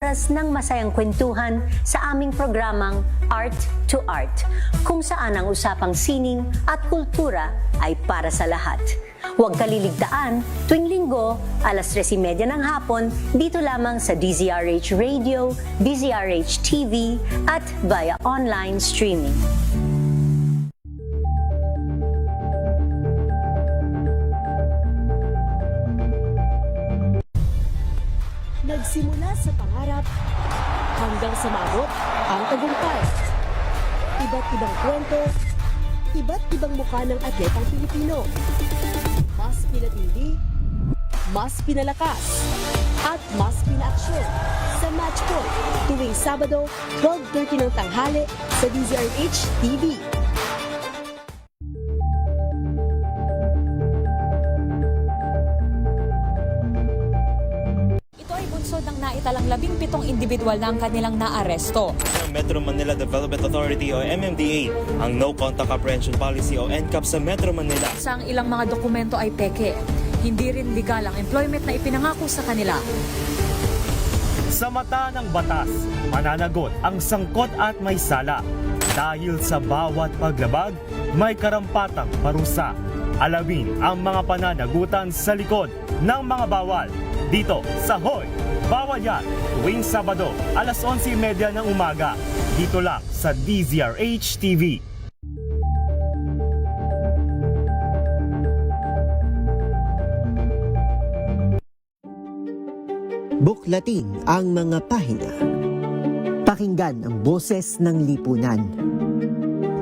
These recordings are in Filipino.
Oras ng masayang kwentuhan sa aming programang Art to Art, kung saan ang usapang sining at kultura ay para sa lahat. Huwag kaliligtaan tuwing linggo, alas 3:30 ng hapon, dito lamang sa DZRH Radio, DZRH TV at via online streaming. Nagsimula sa pangarap hanggang sa maabot ang tagumpay. Iba't ibang kwento, iba't ibang mukha ng atletang Pilipino. Mas pinatindi, mas pinalakas, at mas pinaaksyon sa Match Point tuwing Sabado, 12:30 ng tanghali sa DZRH TV. Ng naitalang 17 individual na ang kanilang naaresto. Metro Manila Development Authority o MMDA ang No Contact Apprehension Policy o NCAP sa Metro Manila. Sa ang ilang mga dokumento ay peke. Hindi rin legal ang employment na ipinangako sa kanila. Sa mata ng batas, mananagot ang sangkot at may sala. Dahil sa bawat paglabag, may karampatang parusa. Alamin ang mga pananagutan sa likod ng mga bawal. Dito sa Hoy! Bawal Yan, tuwing Sabado, alas 11:30 ng umaga. Dito lang sa DZRH TV. Buklatin ang mga pahina. Pakinggan ang boses ng lipunan.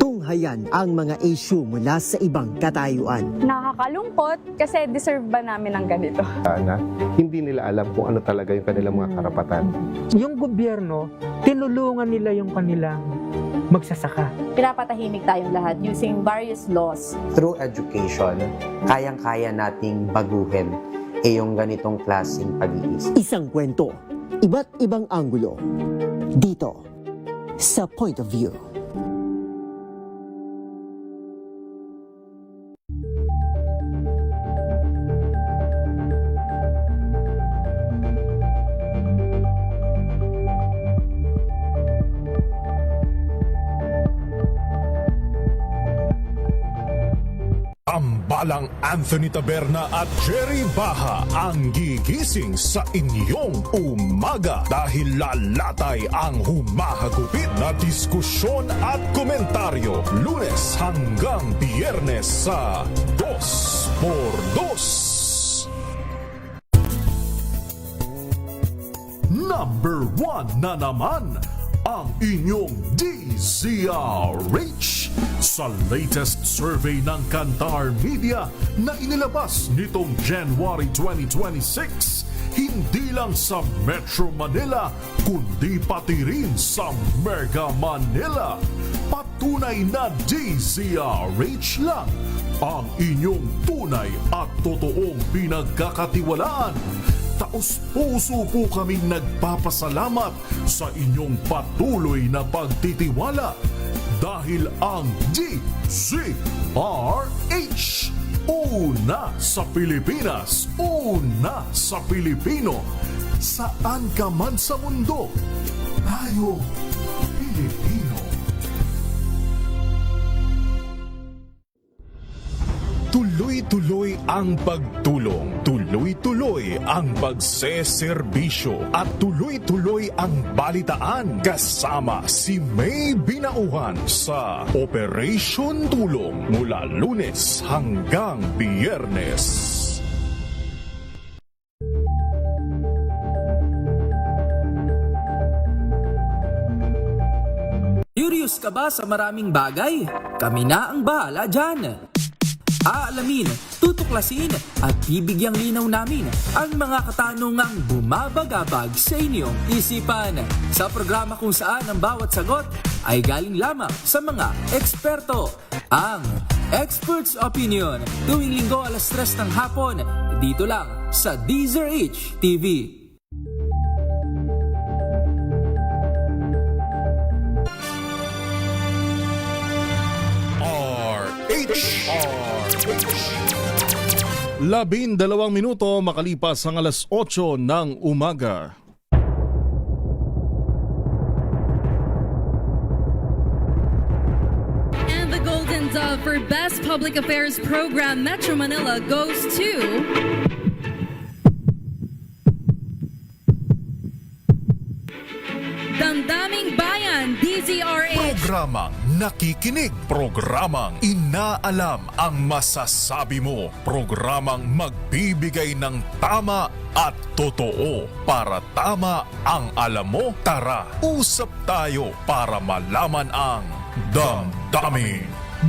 Tunghayan ang mga issue mula sa ibang katayuan. Nakakalungkot kasi deserve ba namin ng ganito? Na hindi nila alam kung ano talaga yung kanilang mga karapatan. Yung gobyerno, tinulungan nila yung kanilang magsasaka. Pinapatahimik tayong lahat using various laws. Through education, kayang-kaya nating baguhin yung ganitong klaseng pag-iisip. Isang kwento, iba't ibang anggulo. Dito, sa Point of View. Ambalang Anthony Taberna at Jerry Baha ang gigising sa inyong umaga dahil lalatay ang humahagupit na diskusyon at komentaryo Lunes hanggang Biyernes sa 2x2. Number 1 na naman ang inyong DZRH sa latest survey ng Kantar Media na inilabas nitong January 2026, hindi lang sa Metro Manila kundi pati rin sa Mega Manila. Patunay na DZRH lang ang inyong tunay at totoong pinagkakatiwalaan. Taos-puso po kaming nagpapasalamat sa inyong patuloy na pagtitiwala dahil ang DZRH, una sa Pilipinas, una sa Pilipino. Saan ka man sa mundo, tayo Pilipino. Tuloy-tuloy ang pagtulong, tuloy-tuloy ang pagseserbisyo at tuloy-tuloy ang balitaan kasama si May Binauhan sa Operation Tulong mula Lunes hanggang Biyernes. Curious ka ba sa maraming bagay? Kami na ang bahala dyan. Aalamin, tutuklasin at bibigyang linaw namin ang mga katanungang bumabagabag sa inyong isipan. Sa programa kung saan ang bawat sagot ay galing lamang sa mga eksperto. Ang Expert's Opinion, tuwing linggo alas 3 ng hapon, dito lang sa DZRH TV. Labindalawang minuto makalipas ang alas 8 ng umaga. for Best Public Affairs Program Metro Manila goes to Damdaming Bayan, DZRH. Programang nakikinig, programang inaalam ang masasabi mo, programang magbibigay ng tama at totoo. Para tama ang alam mo, tara, usap tayo para malaman ang Damdaming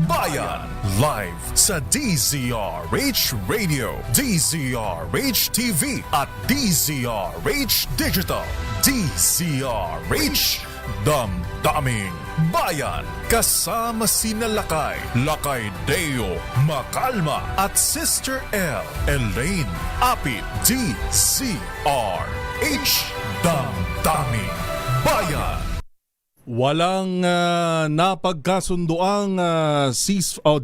Bayan. Live sa DZRH Radio, DZRH TV at DZRH Digital. DZRH Damdaming Bayan. Kasama sina Lakay Deo Macalma at Sister L Elaine Apit. DZRH Damdaming Bayan. Walang napagkasundoang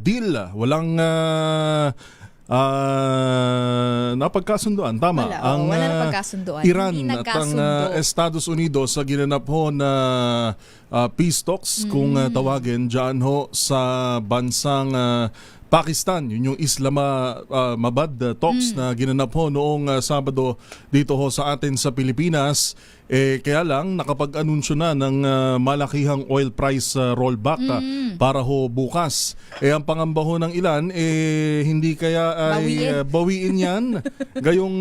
deal. Walang napagkasunduan. Tama. Wala napagkasunduan. Iran Hindi at ang nagkasundo. Estados Unidos sa ginanap ho na peace talks kung tawagin dyan ho sa bansang Pakistan. Yun yung Islamabad talks na ginanap ho noong Sabado dito ho sa atin sa Pilipinas. Kaya lang nakapag-anunsyo na ng malakihang oil price rollback para ho bukas. Ang pangamba ho ng ilan hindi kaya ay bawiin yan. Gayong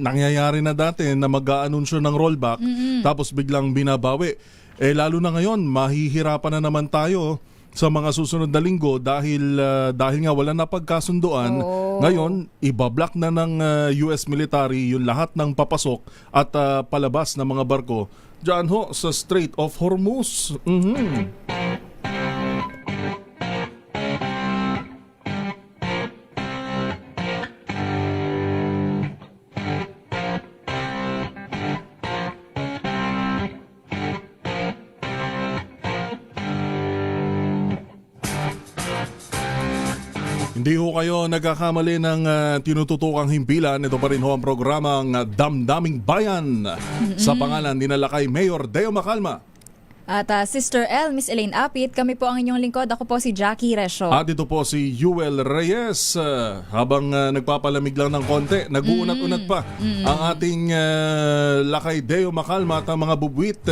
nangyayari na dati na mag-aanunsyo ng rollback tapos biglang binabawi. Lalo na ngayon mahihirapan na naman tayo sa mga susunod na linggo dahil nga wala na pagkasunduan. Ngayon, ibablock na ng US military yung lahat ng papasok at palabas ng mga barko dyan ho sa Strait of Hormuz. Hindi ho kayo nagkakamali ng tinututukang himpilan. Ito pa rin ho ang programang Damdaming Bayan sa pangalan ni Lakay Mayor Deo Macalma. At Sister L, Miss Elaine Apit, kami po ang inyong lingkod. Ako po si Jackie Resho. At ito po si Yuel Reyes. Habang nagpapalamig lang ng konti, nag-uunat-unat pa ang ating Lakay Deo Macalma at ang mga bubwit.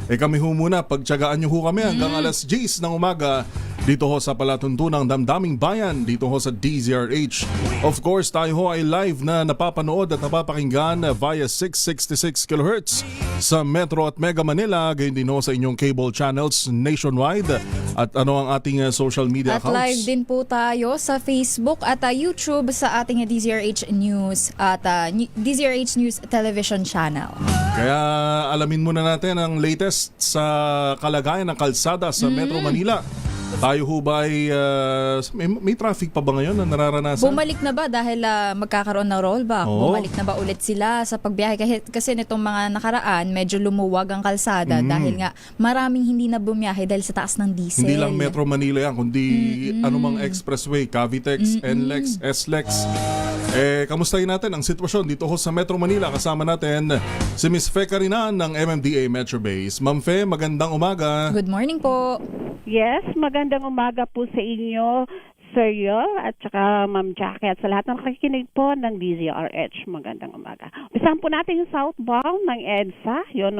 Kami ho muna, pagtyagaan nyo ho kami hanggang alas 10 ng umaga dito ho sa palatuntunang Damdaming Bayan, dito ho sa DZRH. Of course, tayo ho ay live na napapanood at napapakinggan via 666 kHz sa Metro at Mega Manila, gayon din ho sa inyong cable channels nationwide. At ano ang ating social media At accounts? live din po tayo sa Facebook at YouTube sa ating DZRH News at DZRH News Television Channel. Kaya alamin muna natin ang latest sa kalagayan ng kalsada sa Metro Manila. Tayo ho ba ay may traffic pa ba ngayon na nararanasan? Bumalik na ba dahil magkakaroon ng rollback? Bumalik na ba ulit sila sa pagbiyahe? Kasi nitong mga nakaraan, medyo lumuwag ang kalsada dahil nga maraming hindi na bumiyahe dahil sa taas ng diesel. Hindi lang Metro Manila yan, kundi anumang expressway, Cavitex, NLEX, SLEX. Kamustahin natin ang sitwasyon dito ho sa Metro Manila. Kasama natin si Miss Fe Carinan ng MMDA Metro Base. Ma'am Fe, magandang umaga. Good morning po. Yes, magandang umaga po sa inyo, Sir Yol, at saka Ma'am Jackie, at sa lahat ng nakikinig po ng DZRH. Magandang umaga. Upisahan po natin yung southbound ng EDSA. Yun,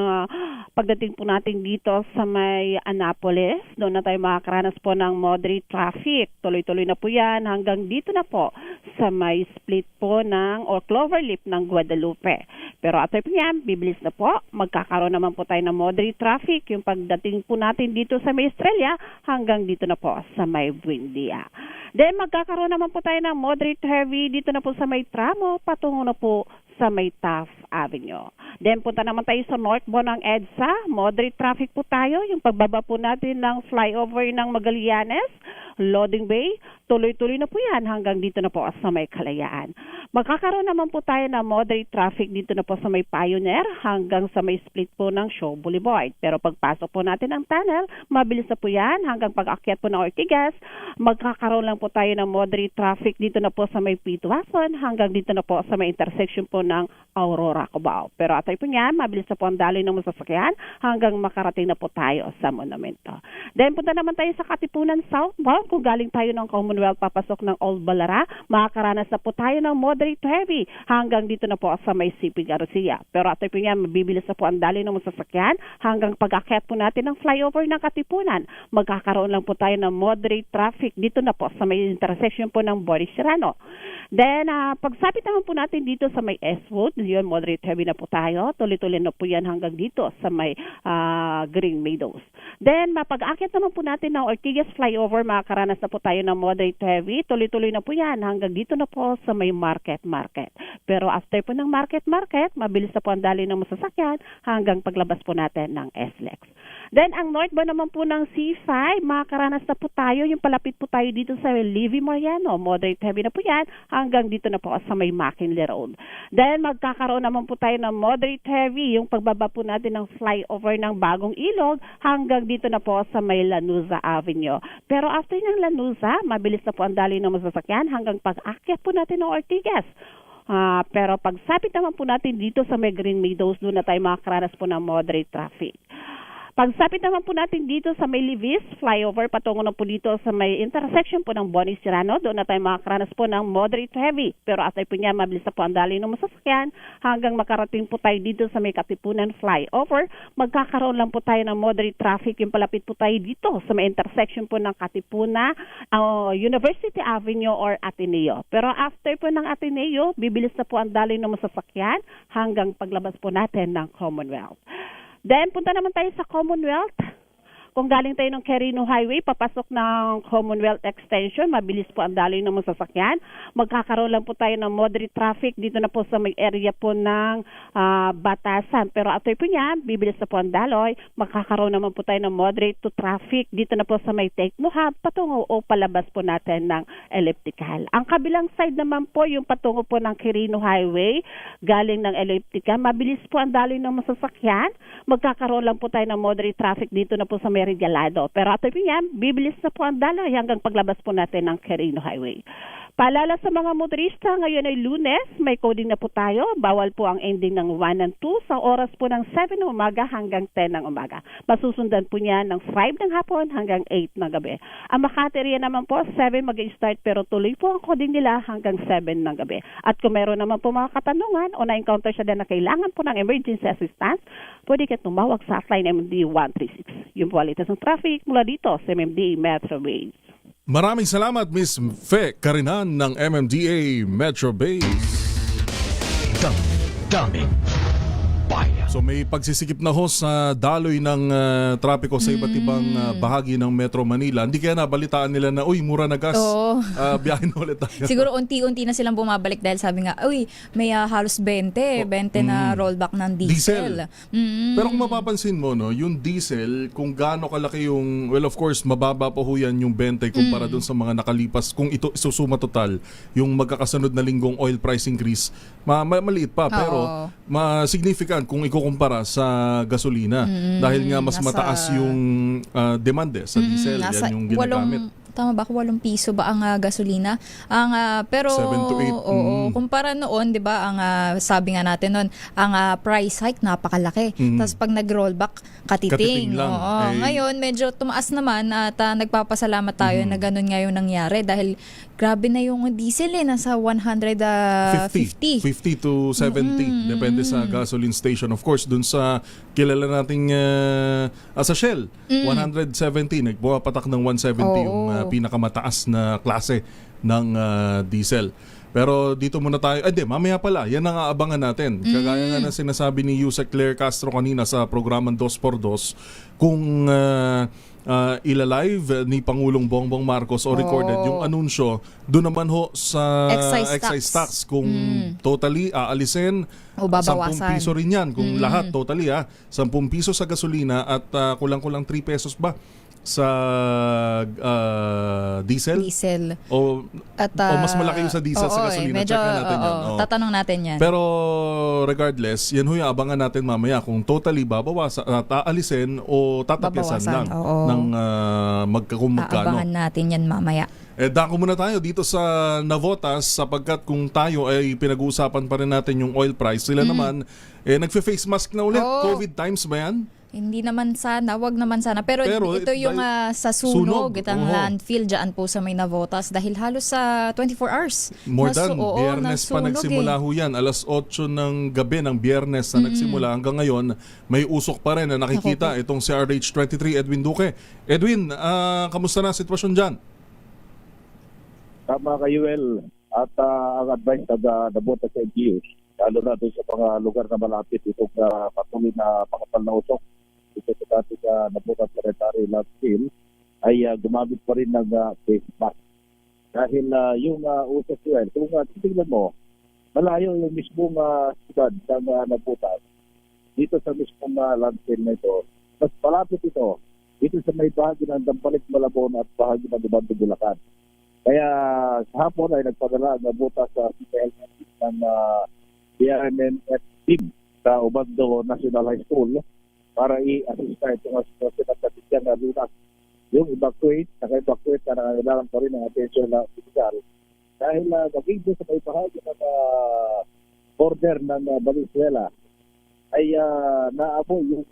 pagdating po natin dito sa may Annapolis, doon na tayo makakaranas po ng moderate traffic. Tuloy-tuloy na po yan hanggang dito na po sa may split po ng or Cloverleaf ng Guadalupe. Pero after po yan, bibilis na po. Magkakaroon naman po tayo ng moderate traffic yung pagdating po natin dito sa may Estrella hanggang dito na po sa may Buendia. Then magkakaroon naman po tayo ng moderate heavy dito na po sa may tramo patungo na po sa may Taft Avenue. Then punta naman tayo sa northbound ng EDSA. Moderate traffic po tayo. Yung pagbaba po natin ng flyover ng Magallanes, Loading Bay, tuloy-tuloy na po yan hanggang dito na po sa may Kalayaan. Magkakaroon naman po tayo ng moderate traffic dito na po sa may Pioneer hanggang sa may split po ng Shaw Boulevard. Pero pagpasok po natin ng tunnel, mabilis na po yan hanggang pag-akyat po ng Ortigas. Magkakaroon lang po tayo ng moderate traffic dito na po sa may Pituason hanggang dito na po sa may intersection po ng Aurora, Cubao. Pero atay po niyan, mabilis na po ang daloy ng masasakyan hanggang makarating na po tayo sa monumento. Then punta naman tayo sa Katipunan Southbound. Kung galing tayo ng Commonwealth papasok ng Old Balara, makakaranas na po tayo ng moderate to heavy hanggang dito na po sa may CP Garcia. Pero atay po niyan, mabibilis na po ang daloy ng masasakyan hanggang pag-akyat po natin ng flyover ng Katipunan. Magkakaroon lang po tayo ng moderate traffic dito na po sa may intersection po ng Boris Serrano. Then, pagsapit naman po natin dito sa may Eastwood, yun, moderate heavy na po tayo. Tuloy-tuloy na po yan hanggang dito sa may Green Meadows. Then, mapag-akit naman po natin ng Ortigas flyover, makakaranas na po tayo ng moderate heavy. Tuloy-tuloy na po yan hanggang dito na po sa may Market. Pero after po ng Market, mabilis na po ang daloy ng masasakyan hanggang paglabas po natin ng SLEX. Then, ang northbound naman po ng C5, makakaranas na po tayo, yung palapit po tayo dito sa Livy Mariano. Moderate heavy na po yan hanggang dito na po sa may McKinley Road. Then, magkakaroon naman po tayo ng moderate heavy, yung pagbaba po natin ng flyover ng Bagong Ilog hanggang dito na po sa may Lanuza Avenue. Pero after ng Lanuza, mabilis na po ang daloy ng masasakyan hanggang pag-akyat po natin ng Ortigas. Pero pagsapit naman po natin dito sa may Green Meadows, doon na tayo makakaranas po ng moderate traffic. Pagsapit naman po natin dito sa may Levis flyover, patungo na po dito sa may intersection po ng Bonis Serrano, doon na tayo makakaranas po ng moderate to heavy. Pero after po niya, mabilis na po ang daloy ng masasakyan hanggang makarating po tayo dito sa may Katipunan flyover. Magkakaroon lang po tayo ng moderate traffic, yung palapit po tayo dito sa may intersection po ng Katipuna, University Avenue or Ateneo. Pero after po ng Ateneo, bibilis na po ang daloy ng masasakyan hanggang paglabas po natin ng Commonwealth. Then, punta naman tayo sa Commonwealth. Kung galing tayo ng Quirino Highway, papasok ng Commonwealth Extension, mabilis po ang daloy ng masasakyan. Magkakaroon lang po tayo ng moderate traffic dito na po sa may area po ng Batasan. Pero after po niya, bibilis na po ang daloy. Magkakaroon naman po tayo ng moderate to traffic dito na po sa may Tecno Hub, patungo o palabas po natin ng Elliptical. Ang kabilang side naman po, yung patungo po ng Quirino Highway, galing ng Elliptical, mabilis po ang daloy ng masasakyan. Magkakaroon lang po tayo ng moderate traffic dito na po sa may Regalado. Pero after yan, bibilis na po ang daloy hanggang paglabas po natin ng Quirino Highway. Paalala sa mga motorista, ngayon ay Lunes, may coding na po tayo. Bawal po ang ending ng 1 and 2 sa oras po ng 7 ng umaga hanggang 10 ng umaga. Masusundan po niya ng 5 ng hapon hanggang 8 ng gabi. Ang Makati area naman po, 7 mag-start pero tuloy po ang coding nila hanggang 7 ng gabi. At kung meron naman po mga katanungan o na-encounter siya na kailangan po ng emergency assistance, pwede ka tumawag sa hotline MMD 136. Yung po alitas ng traffic mula dito sa MMD Metro Base. Maraming salamat, Miss Fe Carinan ng MMDA Metro Base. Daming bayan. So may pagsisikip na ho sa daloy ng trapiko sa iba't ibang bahagi ng Metro Manila. Hindi kaya nabalitaan nila na, uy, mura na gas. Biyahin na ulit tayo. Siguro unti-unti na silang bumabalik dahil sabi nga, uy, may halos 20 na rollback ng diesel. Pero kung mapapansin mo, no, yung diesel, kung gaano kalaki yung, well, of course, mababa pa ho yan yung 20 kumpara dun sa mga nakalipas. Kung ito isusuma total, yung magkakasunod na linggong oil price increase, maliit pa. Pero significant kung ikukumpara sa gasolina. Dahil nga mas mataas yung demand sa diesel. Yan yung ginagamit. Tama ba? 8 piso ba ang gasolina? Pero 7 to 8. kumpara noon, 'di ba, ang sabi nga natin noon, ang price hike napakalaki. Tapos pag nag-rollback, katiting. lang. Ngayon medyo tumaas naman at nagpapasalamat tayo na ganun ngayon nangyari dahil grabe na yung diesel nasa 150 to 70 depende sa gasoline station. Of course, dun sa kilala nating sa Shell, 170, nagbumapatak ng 170 yung pinakamataas na klase ng diesel. Pero dito muna tayo, mamaya pala, yan ang aabangan natin. Kagaya nga na sinasabi ni Yusek Claire Castro kanina sa programang 2x2, kung ilalive ni Pangulong Bongbong Marcos o recorded yung anunsyo, doon naman ho sa excise tax. Kung totally aalisin, o babawasan. 10 piso rin yan. Kung lahat, totally 10 piso sa gasolina at kulang-kulang 3 pesos ba diesel? Diesel. O At, o mas malaki yung sa diesel sa gasolina. medyo, Check na natin yan. Oo. Tatanong natin yan. Pero regardless, yan yung abangan natin mamaya kung totally babawasan, taalisin o tatapyasan Babawasan, lang oo. ng magkano. Aabangan natin yan mamaya. Dako muna tayo dito sa Navotas sapagkat kung tayo ay pinag-uusapan pa rin natin yung oil price. Sila naman, nagfe-face mask na ulit. Oo. COVID times ba yan? Hindi naman sana, wag naman sana. Pero ito yung sa sunog, itang oo. landfill dyan po sa may Navotas dahil halos sa 24 hours. More than, Biyernes pa nagsimula ho yan. Alas 8 ng gabi ng Biyernes na nagsimula. Hanggang ngayon, may usok pa rin na nakikita itong si RH23 Edwin Duque. Edwin, kamusta na ang sitwasyon dyan? Tama kayo, Well. At ang advice na Navotas sa NGOs, lalo na doon sa mga lugar na malapit itong patuloy na pakapal na usok, ito sa dati sa Navotas Sanitary Landfill, ay gumamit pa rin ng face mask. Dahil yung usok, Well, kung titignan mo, malayo yung mismong siyudad ng Navotas. Dito sa mismong landfill na ito, mas malapit ito, dito sa may bahagi ng Dampalik, Malabon at bahagi ng Ubando, Bulacan. Kaya sa hapon ay nagpadala ang Navotas sa CPLN ng PRMNF team sa Ubando National High School para i-assist na itong sitwasyon at katigyan na lunas. Yung evacuate, naka-evacuate na nangangailangan pa rin ng atensyon na physical. Dahil naging doon sa may bahagi ng border ng Valenzuela ay naamoy yung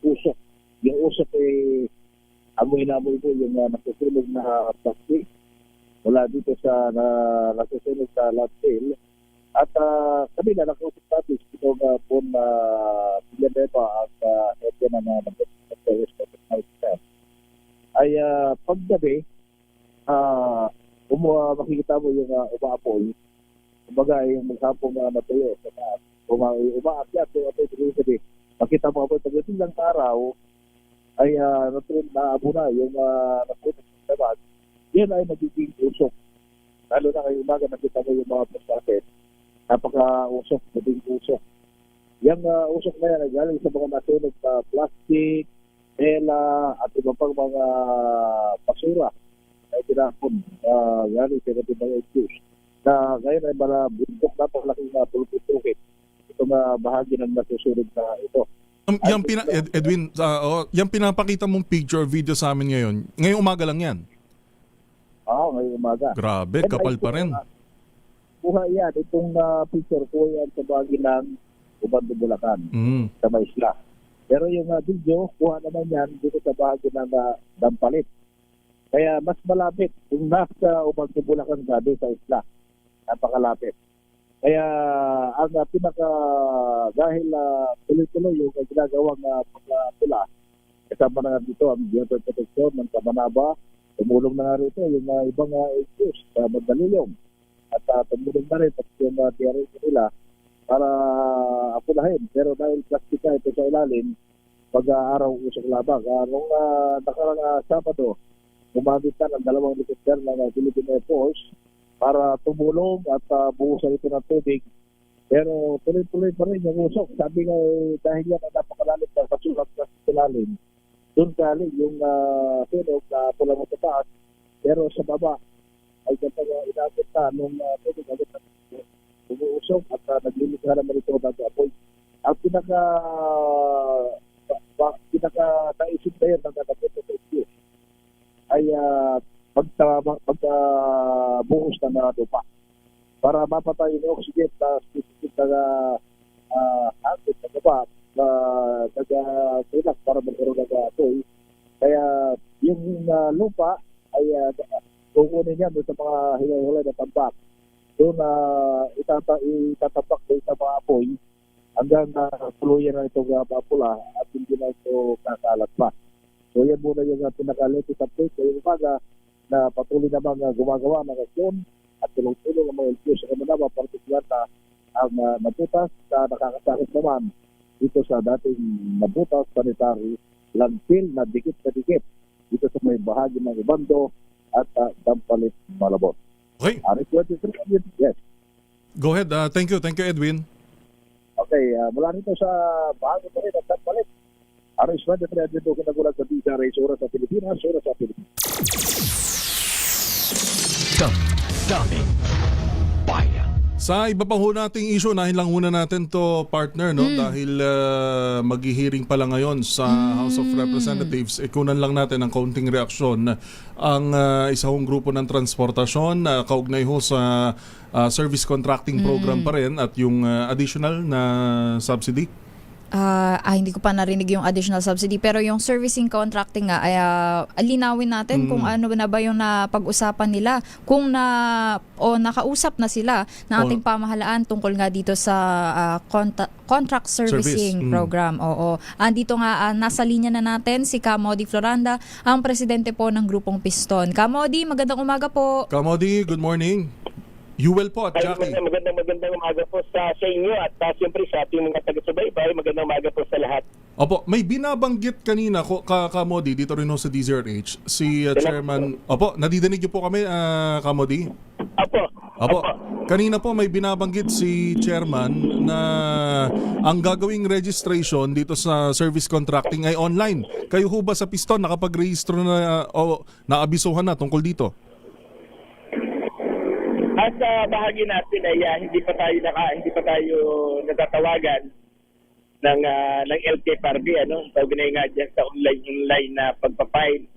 usok. Yung usok ay amoy na amoy po yung nasusunog na plastic mula dito sa nasusunog sa landfill. At kami na nakausap natin itong Bon Villanueva at Ete na nag-respect ay paggabi, makikita mo yung umaapoy. Kumbaga yung maghapong natuyo. Kung umaakyat, makita mo apoy. Pagdating ng araw, ay naabo na yung napunan sa labas. Yan ay nagiging usok. Lalo na ngayong umaga, nakita mo yung mga plastic. Napaka-usok, naging usok. Yung usok na yan ay galing sa mga nasunog na plastic, tela, at iba pang mga basura na itinapon galing sa iba't ibang issues. Na ngayon ay bundok na palaking pulupit-pulupit itong bahagi ng nasusunog na ito. Edwin, yung pinapakita mong picture video sa amin ngayong umaga lang yan? Ngayong umaga. Grabe, kapal pa rin. Kuha yan, itong picture ko yan sa bahagi ng Ubando, Bulacan, sa may isla. Pero yung video, kuha naman yan dito sa bahagi ng Dampalit. Kaya mas malapit kung nasa Ubando, Bulacan ka doon sa isla. Napakalapit. Kaya ang dahil tuloy-tuloy yung ginagawang pagkatula, kasama na dito ang Beyond Protection ng Kamanaba, tumulong na nga rito yung ibang issues sa Magdalilong. At tumulong na rin pati yung DRS nila para apulahin. Pero dahil plastika ito sa ilalim, pag-araw usok labang. Nung nakarang Sabado, gumamit na ng 2 helicopter ng Philippine Air Force para tumulong at buhusan ito ng tubig. Pero tuloy-tuloy pa rin yung usok. Sabi nga dahil yan ang napakalalim ng pasulat sa ilalim, doon galing yung sunog na pula mo sa taas. Pero sa baba, ay kapag inabot na nung tubig agad na umuusok at naglilis na naman ito nag-apoy. Ang pinaka-naisip na yan ng nagpapit ay pagbuhos na lupa para mapatay yung oxygen na specific na hangin sa baba na nag-relax para magkaroon ng apoy. Kaya yung lupa ay kukunin yan doon sa mga hilay-hilay na tambak. Doon itatapak doon sa mga apoy hanggang tuluyan na itong mapula at hindi na ito kakalat pa. So yan muna yung pinaka-latest update sa umaga na patuloy namang gumagawa ng aksyon at tulong-tulong ang mga LGU sa Kamanaba, partikular na ang Navotas na nakakasakit naman dito sa dating Navotas Sanitary Landfill na dikit na dikit dito sa may bahagi ng Ubando at Dampalit, Malabon. Okay. Yes. Go ahead. Thank you, Edwin. Okay, mula nito sa bahagi pa rin ng Dampalit, Aris Van de Triadito, kinagulat sa DZRH, oras sa Pilipinas, oras sa Pilipinas. Damdamin Bayan. Sa iba pa ho nating issue, nahin lang muna natin to, partner, no? Dahil maghihiring pala ngayon sa House of Representatives. Ikunan lang natin ang kaunting reaksyon. Ang isa hong grupo ng transportasyon, kaugnay ho sa service contracting program pa rin at yung additional na subsidy. Hindi ko pa narinig yung additional subsidy, pero yung servicing contracting nga ay linawin natin kung ano na ba yung napag-usapan nila, kung nakausap na sila ng ating pamahalaan tungkol nga dito sa contract servicing program. Oo. Andito nga nasa linya na natin si Kamodi Floranda, ang presidente po ng grupong Piston. Kamodi, magandang umaga po. Kamodi, good morning. Yuel po at Jackie. Magandang umaga po sa inyo at siyempre sa ating mga taga-subaybay. Magandang umaga po sa lahat. Opo, may binabanggit kanina Kamodi dito rin ho sa DZRH si Chairman. Opo, nadidinig niyo po kami, Kamodi? Opo. Kanina po may binabanggit si Chairman na ang gagawing registration dito sa service contracting ay online. Kayo ho ba sa Piston nakapag-rehistro na o naabisuhan na tungkol dito? At bahagi natin ay hindi pa tayo natatawagan ng LTFRB, Kaugnay nga dyan sa online na pagpapile.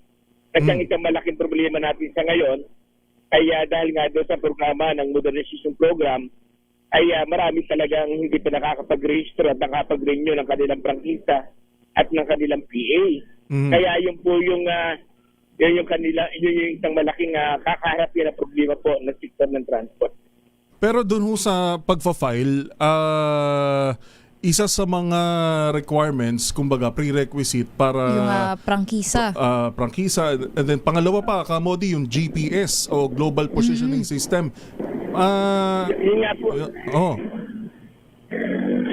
Kasi ang isang malaking problema natin sa ngayon ay dahil nga doon sa programa ng modernization program ay marami talagang hindi pa nakakapag-register at nakapag-renew ng kanilang prangkisa at ng kanilang PA. Kaya yun po yung yung isang malaking kakaharap na problema po ng sektor ng transport. Pero dun ho sa pagfa-file, isa sa mga requirements, kumbaga prerequisite para yung prangkisa. Prangkisa, and then pangalawa pa, Kamodi, yung GPS o Global Positioning System. Yun nga po.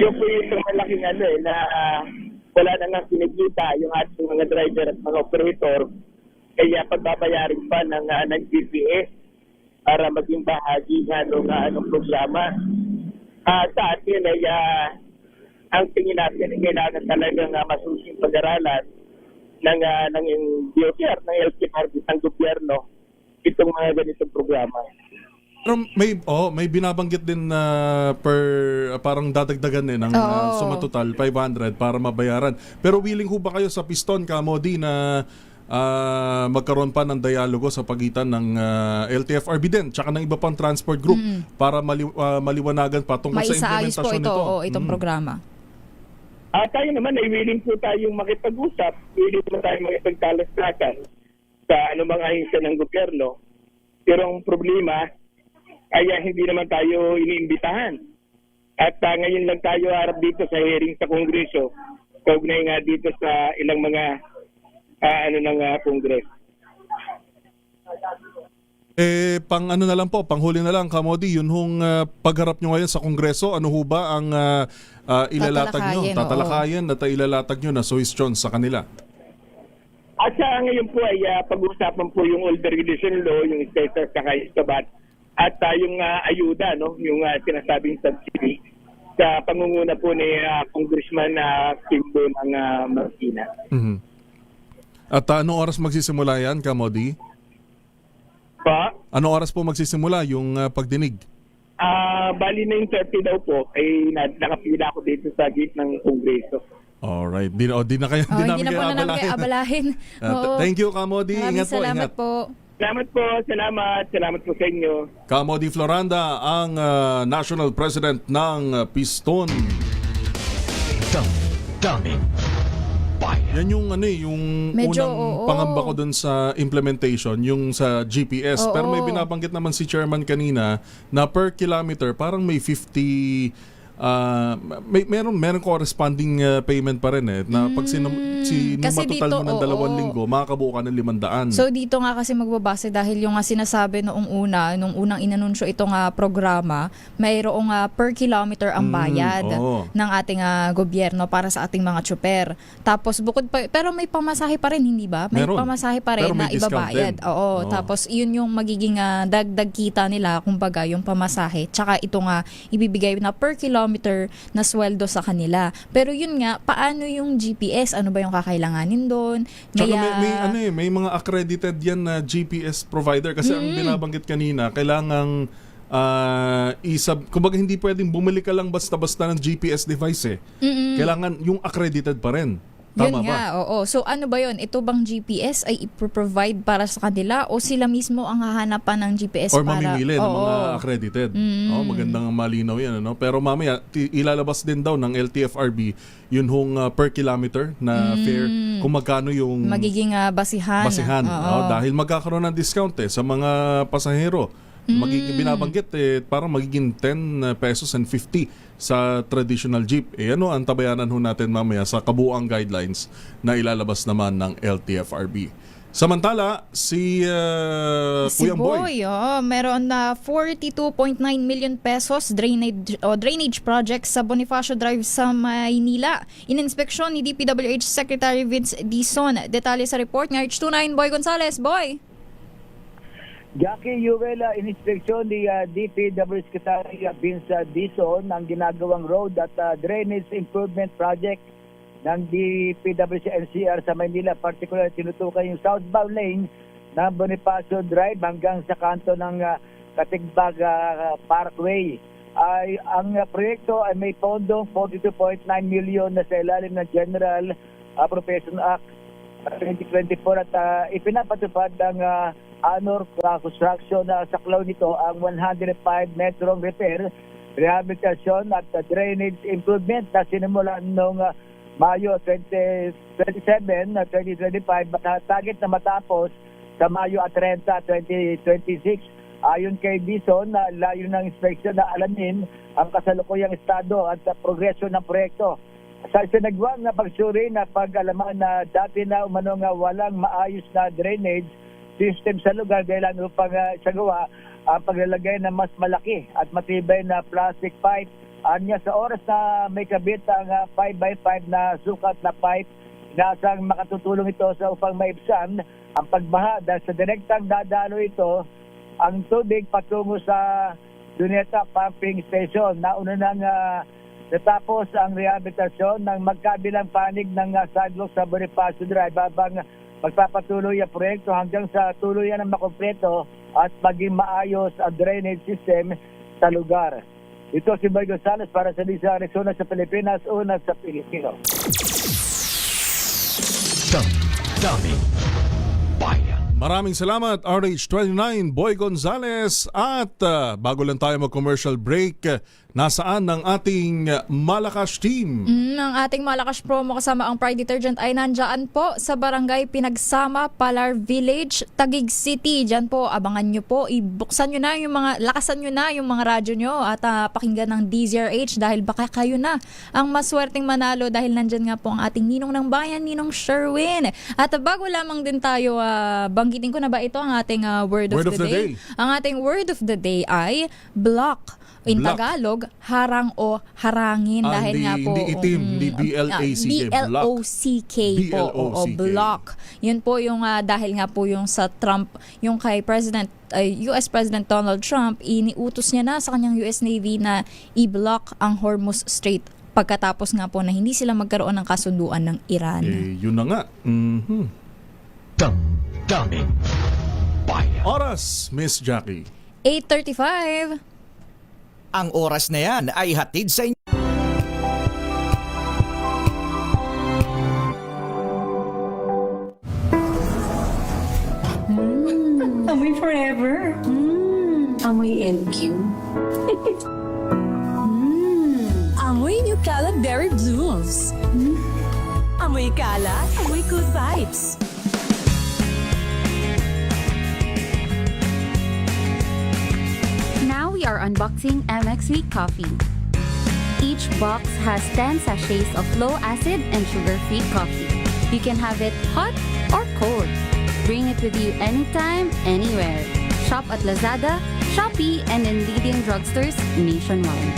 Yun po yung isang malaking na wala na nga kinikita yung ating mga driver at mga operator. Kaya pagbabayarin pa ng GPS para maging bahagi ng programa. Sa atin ay ang tingin natin ay kailangan talagang masusing pag-aralan ng DOTR, ng LTFRB, ng gobyerno, itong mga ganitong programa. Pero may binabanggit din na parang dadagdagan ng suma total 500 para mabayaran. Pero willing ho ba kayo sa Piston, Kamodi, na magkaroon pa ng dialogo sa pagitan ng LTFRB din tsaka ng iba pang transport group para maliwanagan pa tungkol sa implementasyon nito? Itong programa. Tayo naman ay willing po tayong makipag-usap, willing po tayong makipagtalasnakan sa anumang ahensya ng gobyerno. Pero ang problema ay hindi naman tayo iniimbitahan. At ngayon lang tayo harap dito sa hearing sa Kongreso, kaugnay nga dito sa ilang mga ng Congress. Panghuli na lang, Kamodi, yun hong pagharap nyo ngayon sa Kongreso, ano ho ba ang ilalatag nyo? Tatalakayan at ilalatag nyo na suhestyon sa kanila? At ngayon po ay pag-uusapan po yung Old Regulation Law, yung status sa Kaiscabat, at yung ayuda, yung sinasabing subsidy sa pangunguna po ni Congressman Kimbo ng Marikina. At anong oras magsisimula yan, Kamodi? Anong oras po magsisimula yung pagdinig? Bali 9:30 daw po. Nakapila ako dito sa gate ng Kongreso. Alright. Di na kayo Hindi na po na namin abalahin. Thank you, Kamodi. Ingat po. Salamat po. Salamat po sa inyo. Kamodi Floranda, ang National President ng Piston. Damdamin. Yan yung medyo, unang pangamba ko dun sa implementation, yung sa GPS. Pero may binabanggit naman si Chairman kanina na per kilometer parang may 50 meron corresponding payment pa rin na pag sinumatotal mo ng 2 linggo, makakabuo ka ng 500. So dito nga kasi magbabase dahil yung sinasabi nung unang inanunsyo itong programa, mayroong per kilometer ang bayad ng ating gobyerno para sa ating mga tsuper. Tapos bukod pa, pero may pamasahe pa rin, hindi ba? May pamasahe pa rin na ibabayad. Tapos yun yung magiging dagdag kita nila, kumbaga yung pamasahe. Tsaka ito ibibigay na per kilometer kilometer na sweldo sa kanila. Pero yun nga, paano yung GPS? Ano ba yung kakailanganin doon? Tsaka may mga accredited yan na GPS provider kasi ang binabanggit kanina, kailangang kumbaga hindi pwedeng bumili ka lang basta-basta ng GPS device eh. Kailangan yung accredited pa rin. Tama yun nga, oo. So ano ba yun? Ito bang GPS ay ipro-provide para sa kanila o sila mismo ang hahanapan ng GPS or para... mamimili ng mga accredited. Magandang malinaw yan. Ano? Pero mamaya, ilalabas din daw ng LTFRB yun hong per kilometer na fare kung magkano yung... Magiging basihan. Dahil magkakaroon ng discount sa mga pasahero. Binabanggit parang magiging 10 pesos and 50 sa traditional jeep. Ano ang tabayanan ho natin mamaya sa kabuuang guidelines na ilalabas naman ng LTFRB. Samantala, si Kuyang Boy. Meron na 42.9 million pesos drainage project sa Bonifacio Drive sa Maynila. Ininspeksyon ni DPWH Secretary Vince Dizon. Detalye sa report ng RH29 Boy Gonzales. Boy! Jackie Yuela, inspeksyon ni DPW Secretary Vince Dizon ang ginagawang road at drainage improvement project ng DPWC NCR sa Maynila. Particular, tinutukan yung southbound lane ng Bonifacio Drive hanggang sa kanto ng Katigbag Parkway. Ang proyekto ay may pondong 42.9 million na sa ilalim ng General Appropriation Act 2024 at ipinapatupad ng Anor Construction na saklaw nito ang 105 metrong repair, rehabilitasyon at drainage improvement na sinimulan noong Mayo 27, 2025 at target na matapos sa Mayo 30, 2026. Ayon kay Dizon, layo ng inspeksyon na alamin ang kasalukuyang estado at progresyo ng proyekto. Sa sinagwang na pagsuri na pag-alaman na dati na umanong walang maayos na drainage system sa lugar dahil upang sagawa ang paglalagay ng mas malaki at matibay na plastic pipe. Anya sa oras na may kabit ang 5x5 na sukat na pipe, inaasang makatutulong ito sa upang maibsan ang pagbaha dahil sa direktang dadalo ito ang tubig patungo sa Duneta Pumping Station. Nauna nang natapos ang rehabilitasyon ng magkabilang panig ng sidewalk sa Bonifacio Drive habang magpapatuloy ang proyekto hanggang sa tuluyan ng makumpleto at maging maayos ang drainage system sa lugar. Ito si Boy Gonzales para sa Lisa Arizona sa Pilipinas, una sa Pilipino. Maraming salamat RH29 Boy Gonzales at bago lang tayo mag-commercial break, nasaan ang ating Malakas team? Ang ating Malakas promo kasama ang Pride Detergent ay nandyan po sa Barangay Pinagsama, Palar Village, Taguig City. Diyan po, abangan nyo po, ibuksan nyo na yung mga, lakasan nyo na yung mga radyo nyo at pakinggan ng DZRH dahil baka kayo na ang maswerteng manalo dahil nandyan nga po ang ating Ninong ng Bayan, Ninong Sherwin. At bago lamang din tayo, banggitin ko na ba ito ang ating word of the day? Ang ating word of the day ay block. In Tagalog, harang o harangin dahil nga po hindi itim, hindi B-L-A-C-K, B-L-O-C-K po o block. Yun po yung dahil nga po yung sa Trump, yung kay US President Donald Trump, iniutos niya na sa kanyang US Navy na i-block ang Hormuz Strait pagkatapos nga po na hindi sila magkaroon ng kasunduan ng Iran. Yun na nga. Oras, Miss Jackie. 8:35. Ang oras na yan ay hatid sa inyo. Amoy forever. Amoy LQ. Amoy New Kalat Berry Blues. Amoy kalat, amoy good vibes. Now we are unboxing MX Sweet Coffee. Each box has 10 sachets of low acid and sugar-free coffee. You can have it hot or cold. Bring it with you anytime, anywhere. Shop at Lazada, Shopee, and in leading drugstores nationwide.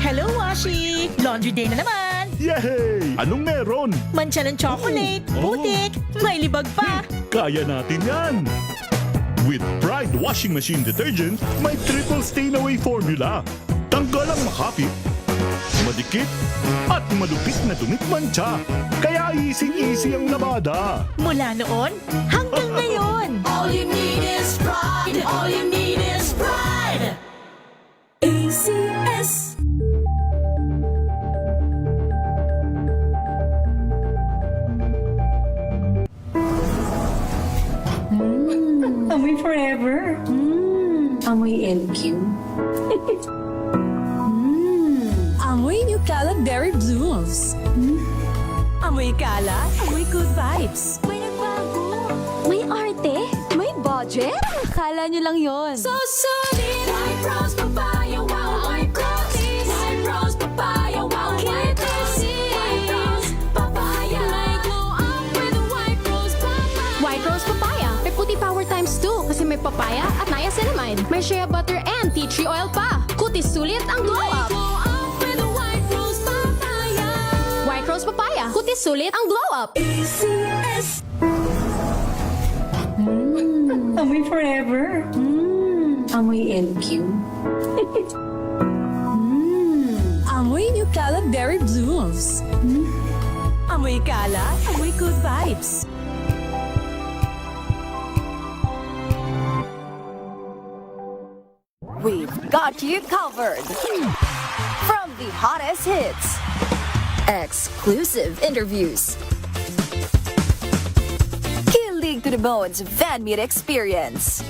Hello, Washi! Laundry day na naman! Yay! Anong meron? Mancha ng chocolate, putik, may libag pa! Kaya natin yan! With Pride Washing Machine Detergent, may triple stain away formula. Tanggal ang makapit, madikit, at malupit na dumit mancha. Kaya easy-easy ang labada. Mula noon hanggang ngayon. All you need is pride. All you need is pride. ACS. Amoy forever. Amoy LQ. Amoy New Cala Berry Blooms. Amoy kala, amoy good vibes. May nagbago. May arte. May budget. Kala nyo lang yon. So solid. White Rose Papaya, wow, White Rose. White Rose Papaya, wow, White Rose. White Rose Papaya. May glow up with White Rose Papaya. White Rose Papaya. May puti power times 2 kasi may papaya at niacinamide. May shea butter and tea tree oil pa. Kutis sulit ang glow up. Glow up with White Rose Papaya. White Rose Papaya. Kutis sulit ang glow up. ACS. Amoy forever. Amoy LQ. Amoy New Cala Berry Blooms. Amoy kala, amoy good vibes. We've got you covered. From the hottest hits, exclusive interviews, kilig to the bones fan meet experience,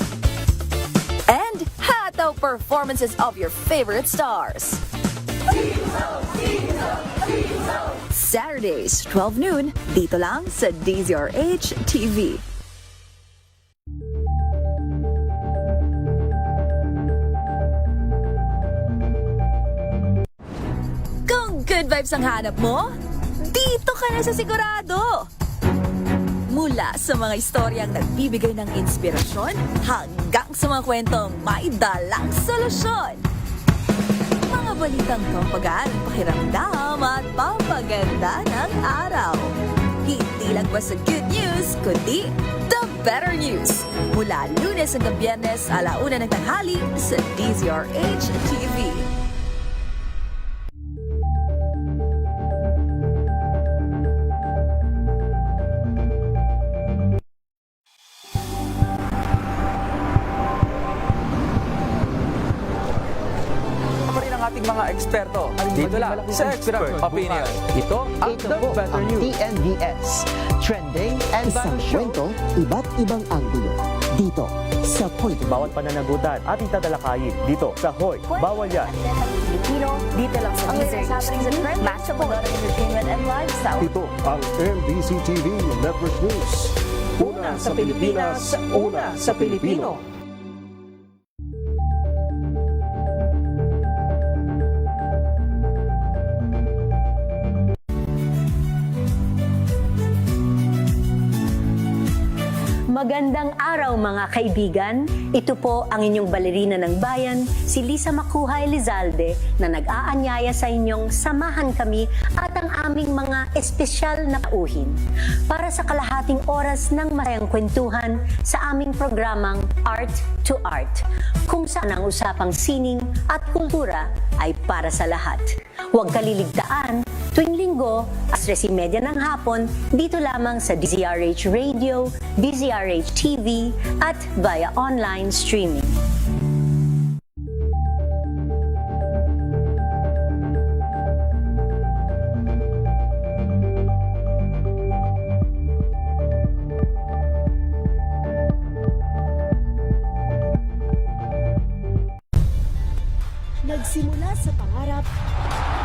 and hataw performances of your favorite stars. Saturdays, 12 noon, dito lang sa DZRH TV. Kung good vibes ang hanap mo, dito ka na sa sigurado. Mula sa mga istoryang nagbibigay ng inspirasyon hanggang sa mga kwentong may dalang solusyon. Mga balitang pampagaan ang pakiramdam at pampaganda ng araw. Hindi lang ba sa good news, kundi the better news. Mula Lunes hanggang Biyernes, 1:00 ng tanghali sa DZRH TV. Ating mga eksperto dito lang sa Expert Opinion. Ito ang The Better News. TNVS. Trending and Isang kwento, iba't ibang anggulo. Dito sa Point. Bawat pananagutan ating tatalakayin dito sa Hoy. Bawal yan. Pilipino, dito lang sa DZRH TV, match up with entertainment and lifestyle. Ito ang MBC TV Network News. Una sa Pilipinas, una sa Pilipino. Magandang araw mga kaibigan. Ito po ang inyong balerina ng bayan, si Lisa Macuja Elizalde, na nag-aanyaya sa inyong samahan kami at ang aming mga espesyal na pauhin para sa kalahating oras ng masayang kwentuhan sa aming programang Art to Art, kung saan ang usapang sining at kultura ay para sa lahat. Huwag kaliligtaan, tuwing linggo, alas 3:30 ng hapon, dito lamang sa DZRH Radio, DZRH TV, at via online streaming. Nagsimula sa pangarap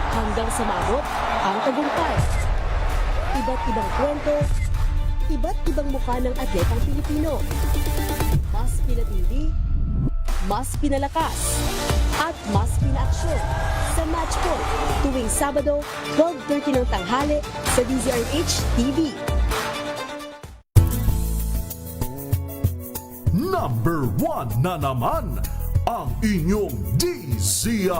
hanggang sa maabot ang tagumpay. Iba't ibang kwento, iba't ibang mukha ng atletang Pilipino. Mas pinatindi, mas pinalakas, at mas pinaaksyon sa Match Point tuwing Sabado, 12:30 ng tanghali sa DZRH TV. Number 1 na naman ang inyong DZRH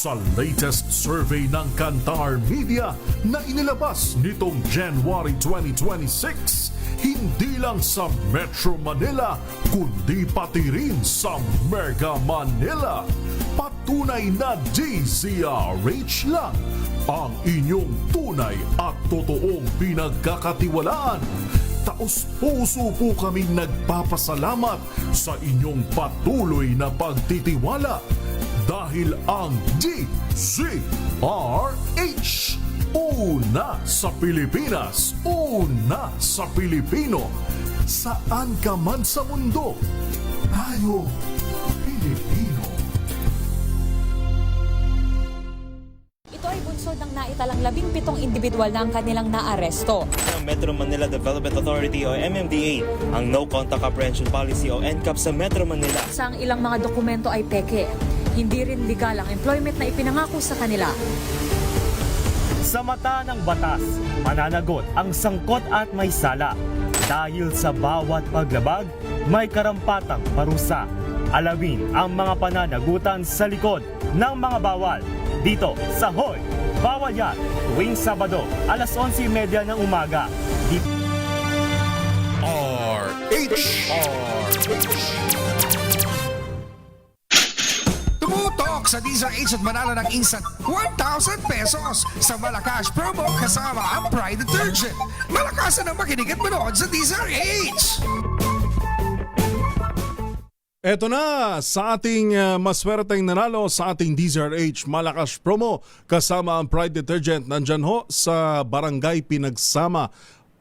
Sa latest survey ng Kantar Media na inilabas nitong January 2026, hindi lang sa Metro Manila, kundi pati rin sa Mega Manila. Patunay na DZRH lang ang inyong tunay at totoong pinagkakatiwalaan. Taos-puso po kaming nagpapasalamat sa inyong patuloy na pagtitiwala dahil ang DZRH, una sa Pilipinas, una sa Pilipino, saan ka man sa mundo, tayo Pilipino. Ito ay bunsod ng naitalang 17 individual na ang kanilang naaresto. Ng Metro Manila Development Authority o MMDA ang No Contact Apprehension Policy o NCAP sa Metro Manila. Sa ang ilang mga dokumento ay peke. Hindi rin legal ang employment na ipinangako sa kanila. Sa mata ng batas, mananagot ang sangkot at may sala. Dahil sa bawat paglabag, may karampatang parusa. Alamin ang mga pananagutan sa likod ng mga bawal. Dito sa Hoy! Bawal Yan! Tuwing Sabado, alas 11:30 ng umaga. Tumutok sa DZRH at manalo ng instant 1,000 pesos sa Malakas promo kasama ang Pride Detergent. Malakasan ang makinig at manood sa DZRH! Eto na sa ating maswerteng nanalo sa ating DZRH Malakas promo kasama ang Pride Detergent. Nandyan ho sa Barangay Pinagsama.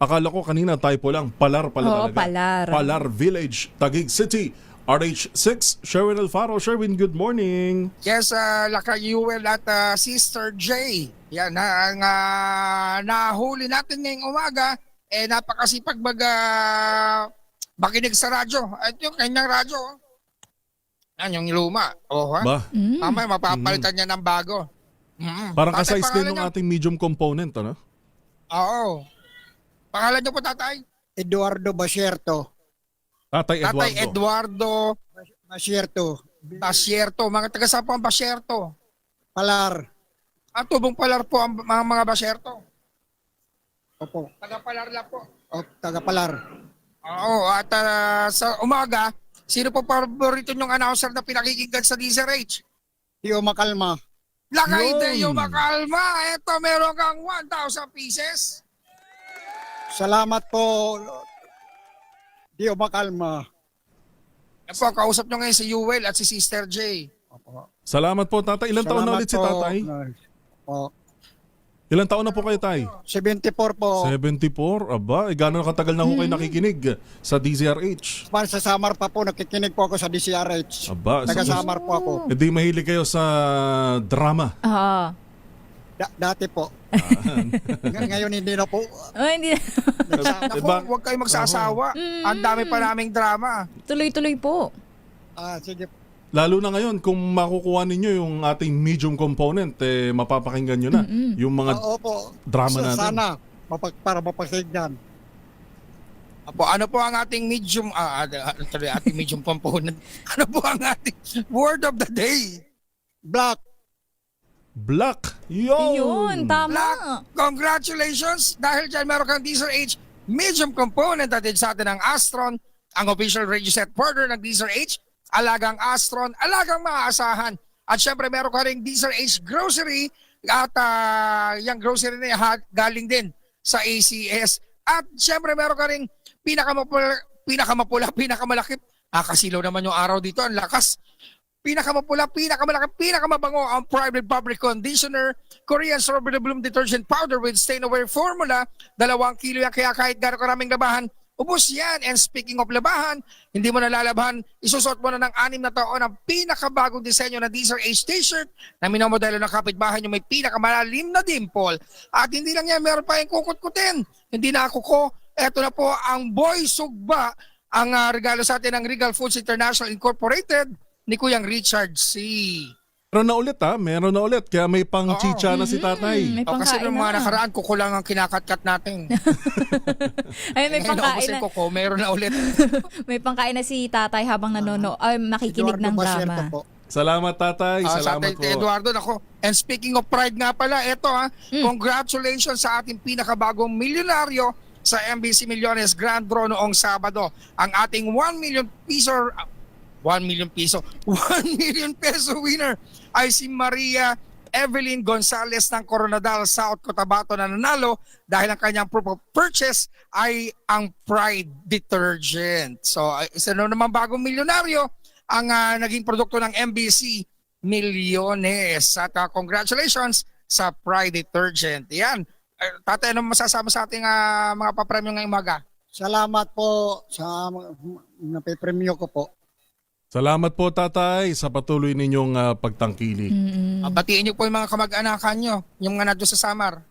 Akala ko kanina typo lang. Palar pala talaga. Palar. Palar Village, Taguig City. RH6, Sherwin Alfaro. Sherwin, good morning. Yes, Laka Yuel at Sister J. Yan, ang nahuli natin ngayong umaga, napakasipag makinig sa radyo. At yung kanyang radyo, yan, yung luma. Oh, ha? Ba? Mamaya mapapalitan niya ng bago. Parang Tatay, kasize din pangalan ng niyo? ating medium component, ano? Oo. Pangalan niyo po, tatay? Eduardo Basierto. Tatay Eduardo. Tatay Eduardo Basierto. Basierto. Mga taga saan po ang Basierto? Palar. Tubong Palar po ang mga Basierto. Opo. Taga Palar lang po. Taga Palar. Oo. At sa umaga, sino po paborito nyong announcer na pinakikinggan sa DZRH? Tio Makalma. Lakay Teo Makalma. Eto, meron kang 1,000 pieces. Salamat po, Tio Makalma. Yan po, kausap nyo ngayon si Yuel at si Sister J. Salamat po, tatay. Ilang taon na ulit si tatay? Ilang taon na po kayo, tay? 74 po. 74? Aba, gano'n katagal na ho kayo nakikinig sa DZRH? Para sa Samar pa po, nakikinig po ako sa DCRH. Aba, Taga-Samar po ako. Hindi mahilig kayo sa drama? Oo. Dati po. Ngayon hindi na po. Hindi. Naku, huwag kayo magsasawa. Ang dami pa naming drama. Tuloy-tuloy po. Sige. Lalo na ngayon, kung makukuha ninyo yung ating medium component, mapapakinggan nyo na yung mga drama natin. Sana, para mapakinggan. Apo, ano po ang ating medium, ating medium component? Ano po ang ating word of the day? Black. Black. Yun, tama. Black. Congratulations! Dahil dyan meron kang DZRH medium component natin sa atin ng Astron, ang official radio set partner ng DZRH, alagang Astron, alagang maaasahan. At syempre meron ka rin DZRH grocery at yung grocery na galing din sa ACS. At syempre meron ka rin pinakamapula, pinakamalaki. Kasilaw naman yung araw dito, ang lakas. Pinakamapula, pinakamalaki, pinakamabango ang Private Fabric Conditioner, Korean Strawberry Bloom Detergent Powder with Stain-Aware Formula. 2 kilo yan, kaya kahit gano'ng karaming labahan, ubos yan. And speaking of labahan, hindi mo nalalabahan, isusot mo na ng 6 na taon ang pinakabagong disenyo na DZRH t-shirt na minamodelo ng kapitbahay nyo may pinakamalalim na dimple. At hindi lang yan, meron pa yung kukut-kutin. Hindi na ako ko. Eto na po ang Boy Sugba, ang regalo sa atin ng Regal Foods International Incorporated ni Kuyang Richard C. Meron na ulit meron na ulit. Kaya may pang chicha na si tatay. Kasi ng mga nakaraan, kuko lang ang kinakatkat natin. Ay, may pangkain na. Kuko, meron na ulit. May pangkain na si tatay habang nakikinig Eduardo ng Basierto drama. po. Salamat, tatay. Sa Salamat Tatay Eduardo, nako. And speaking of pride nga pala, eto congratulations sa ating pinakabagong milyonaryo sa MBC Millones Grand Draw noong Sabado. Ang ating 1 million peso winner ay si Maria Evelyn Gonzalez ng Coronadal, South Cotabato na nanalo dahil ang kanyang proof of purchase ay ang Pride detergent. So isa na naman bagong milyonaryo ang naging produkto ng MBC Millones. At congratulations sa Pride detergent. Yan. Tatay, ano masasama sa ating mga papremyo ngayong umaga? Salamat po sa napipremyo ko po. Salamat po, tatay, sa patuloy ninyong pagtangkilik. Batiin niyo po yung mga kamag-anakan nyo, yung mga nandun sa Samar.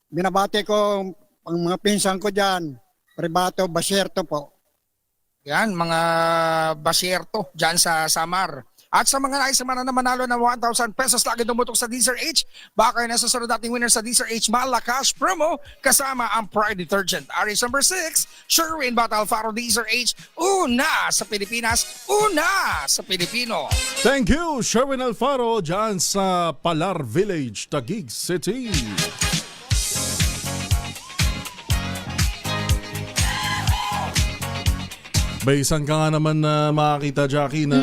Binabati ko ang mga pinsan ko dyan, Pribato, Basierto po. Yan, mga Basierto dyan sa Samar. At sa mga nais naman na manalo ng 1,000 pesos lagi dumutok sa Deezer H, baka kayo nasusunod nating winner sa Deezer H Malacash promo kasama ang Pride Detergent. Aris number 6, Sherwin Bat Alfaro Deezer H, una sa Pilipinas, una sa Pilipino. Thank you, Sherwin Alfaro, dyan sa Palar Village, Taguig City. Baysan ka nga naman na makakita, Jackie, na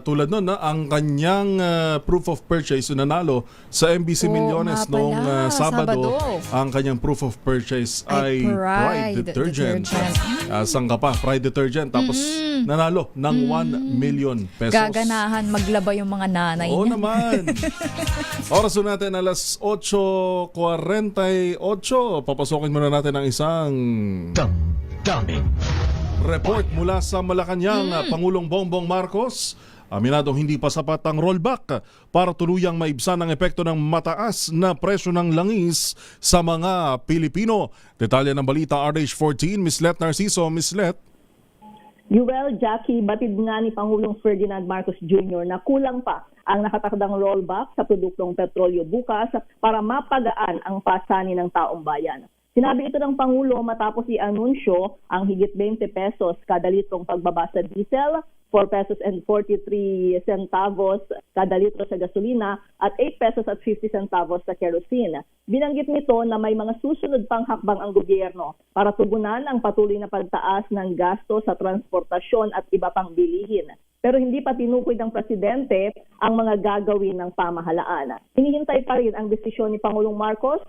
tulad nun, ang kanyang proof of purchase nanalo sa MBC Millones noong Sabado. Ang kanyang proof of purchase ay Pride Detergent. Saan ka pa? Pride Detergent. Tapos nanalo ng 1 million pesos. Gaganahan maglaba yung mga nanay Oo niya. naman. Oras natin alas 8:48. Papasokin muna natin ang isang damdamin report mula sa Malacanang. Pangulong Bongbong Marcos aminadong hindi pa sapat ang rollback para tuluyang maibsan ang epekto ng mataas na presyo ng langis sa mga Pilipino. Detalye ng balita, RH14, Miss Let Narciso. Miss Let. Yuel, Jackie, batid nga ni Pangulong Ferdinand Marcos Jr. na kulang pa ang nakatakdang rollback sa produktong petrolyo bukas para mapagaan ang pasanin ng taong bayan. Sinabi ito ng Pangulo matapos i-anunsyo ang higit 20 pesos kada litrong pagbaba sa diesel, 4 pesos and 43 centavos kada litro sa gasolina at 8 pesos at 50 centavos sa kerosene. Binanggit nito na may mga susunod pang hakbang ang gobyerno para tugunan ang patuloy na pagtaas ng gasto sa transportasyon at iba pang bilihin. Pero hindi pa tinukoy ng presidente ang mga gagawin ng pamahalaan. Hinihintay pa rin ang desisyon ni Pangulong Marcos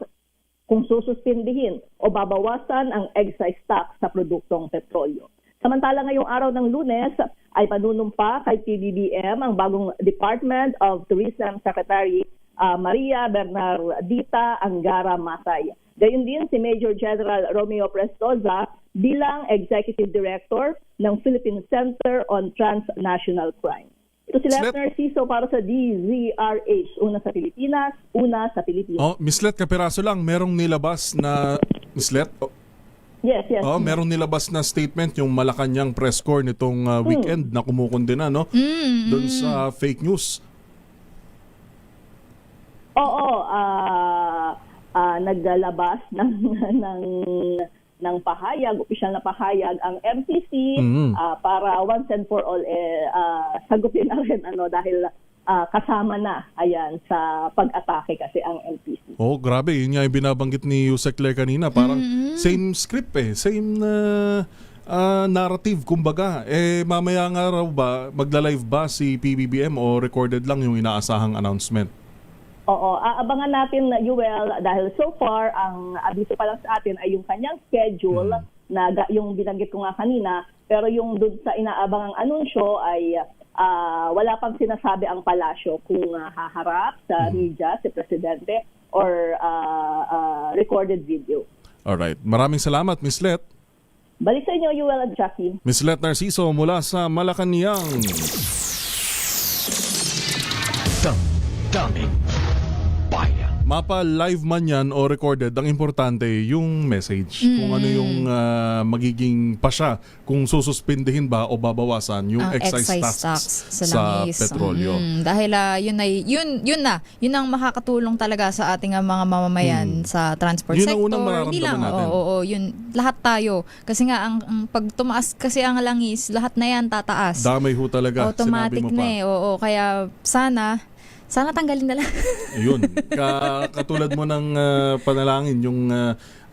kung sususpindihin o babawasan ang excise tax sa produktong petrolyo. Samantala ngayong araw ng Lunes ay panunumpa kay PBBM ang bagong Department of Tourism Secretary Maria Bernardita Angara Matay. Gayun din si Major General Romeo Prestoza bilang Executive Director ng Philippine Center on Transnational Crime. Ito si Let Narciso para sa DZRH. Una sa Pilipinas, una sa Pilipinas. Miss Let, kapiraso lang, merong nilabas na... Miss Let? Yes. Merong nilabas na statement yung Malacanang press corps nitong weekend na kumukundina, no? Doon sa fake news. Oo, naglalabas ng pahayag, opisyal na pahayag ang MTC para once and for all sagupin na rin dahil kasama na sa pag-atake kasi ang MTC. Grabe, yun nga yung binabanggit ni Yusek Claire kanina, parang same script same narrative kumbaga. Mamaya nga raw ba magla-live ba si PBBM o recorded lang yung inaasahang announcement? Oo, aabangan natin, Yuel, dahil so far, ang abiso pa lang sa atin ay yung kanyang schedule na yung binanggit ko nga kanina, pero yung doon sa inaabangang anunsyo ay wala pang sinasabi ang palasyo kung haharap sa media si Presidente or recorded video. Alright, maraming salamat, Miss Let. Balik sa inyo, Yuel at Jackie. Miss Let Narciso mula sa Malacanang. Damdamin. mapa-live man yan o recorded, ang importante yung message. Kung ano yung magiging pasya, kung sususpindihin ba o babawasan yung ang excise tax sa langis. petrolyo. Dahil yun ang makakatulong talaga sa ating mga mamamayan sa transport Yun ang sector. unang Hindi lang, mararamdaman natin. yun lahat tayo. Kasi nga ang pag tumaas kasi ang langis, lahat na yan tataas. Damay ho talaga, Automatic sinabi mo pa. kaya sana tanggalin na lang. Ayun, katulad mo ng panalangin, yung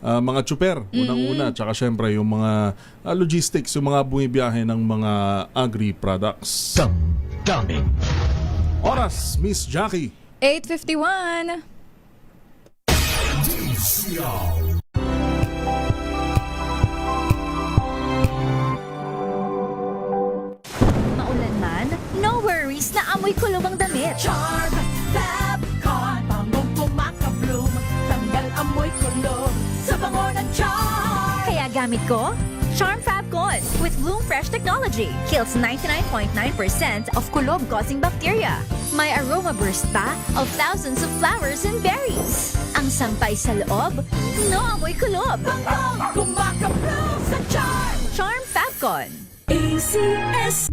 mga tsuper, unang-una, tsaka syempre yung mga logistics, yung mga bumibiyahe ng mga agri-products. Damdamin. Oras, Miss Jackie. 8:51. Maulan man, no worries na amoy kulong ang damit. Charm Fabcon, bangong kumakabloom, tanggal amoy kulong sa bango ng charm. Kaya gamit ko, Charm Fabcon with Bloom Fresh technology. Kills 99.9% of kulob-causing bacteria. May aroma burst pa of thousands of flowers and berries. Ang sampay sa loob, no amoy kulob. Bangong kumakabloom sa charm. Charm Fabcon. ACS.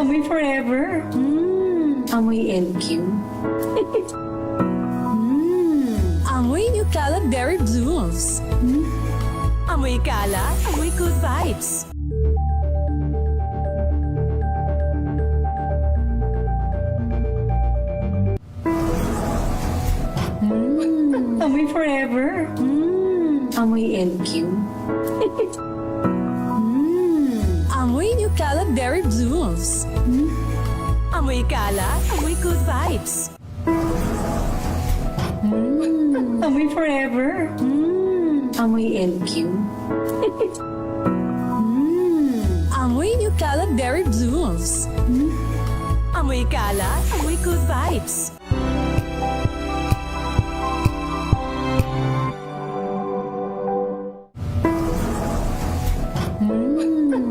Amoy forever. Amoy LQ. Amoy New Caleb Berry Blooms. Amoy kala, amoy good vibes. Amoy forever. Amoy LQ. Amoy New Caleb Berry Blooms. Amoy kala, amoy good vibes. Amoy forever. Amoy LQ. Amoy New Caleb Berry Blooms. Amoy kala, amoy good vibes.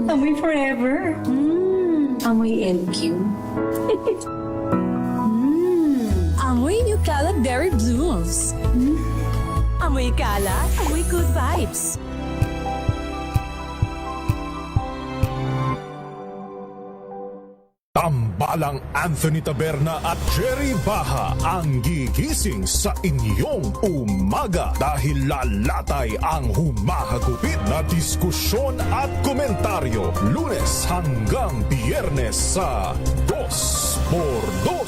Amoy forever. Amoy LQ. Amoy New Caleb Berry Blooms. Amoy kala, amoy good vibes. Tambalang Anthony Taberna at Jerry Baha ang gigising sa inyong umaga dahil lalatay ang humahagupit na diskusyon at komentaryo Lunes hanggang Biyernes sa 2x2.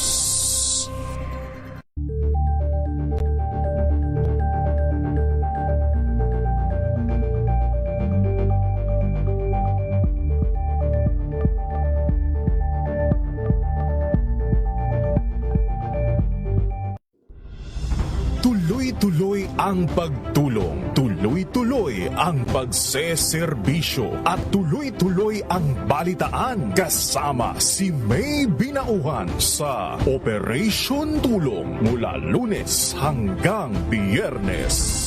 Tuloy-tuloy ang pagtulong, tuloy-tuloy ang pagseserbisyo at tuloy-tuloy ang balitaan kasama si May Binauhan sa Operation Tulong mula Lunes hanggang Biyernes.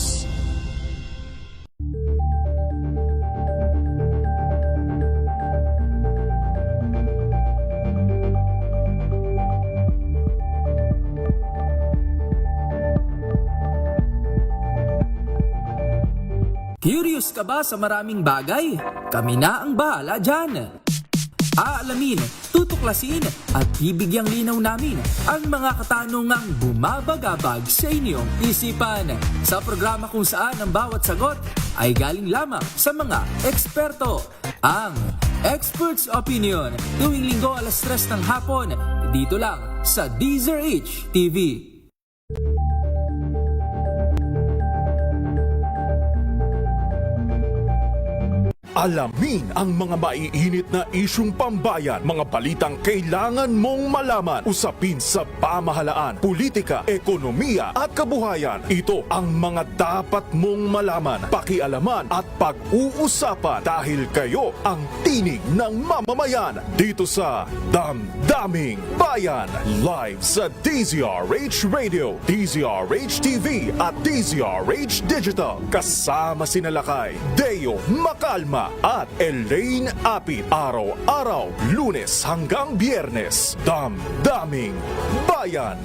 Curious ka ba sa maraming bagay? Kami na ang bahala dyan. Aalamin, tutuklasin at bibigyang linaw namin ang mga katanungang bumabagabag sa inyong isipan. Sa programa kung saan ang bawat sagot ay galing lamang sa mga eksperto. Ang Expert's Opinion, tuwing linggo 3:00 ng hapon, dito lang sa DZRH TV. Alamin ang mga maiinit na isyung pambayan, mga balitang kailangan mong malaman, usapin sa pamahalaan, politika, ekonomiya at kabuhayan. Ito ang mga dapat mong malaman, pakialaman at pag-uusapan dahil kayo ang tinig ng mamamayan dito sa Damdaming Bayan. Live sa DZRH Radio, DZRH TV at DZRH Digital. Kasama sina Lakay, Deo Macalma Baha at Elaine Apit. Araw-araw, Lunes hanggang Biyernes. Damdaming Bayan.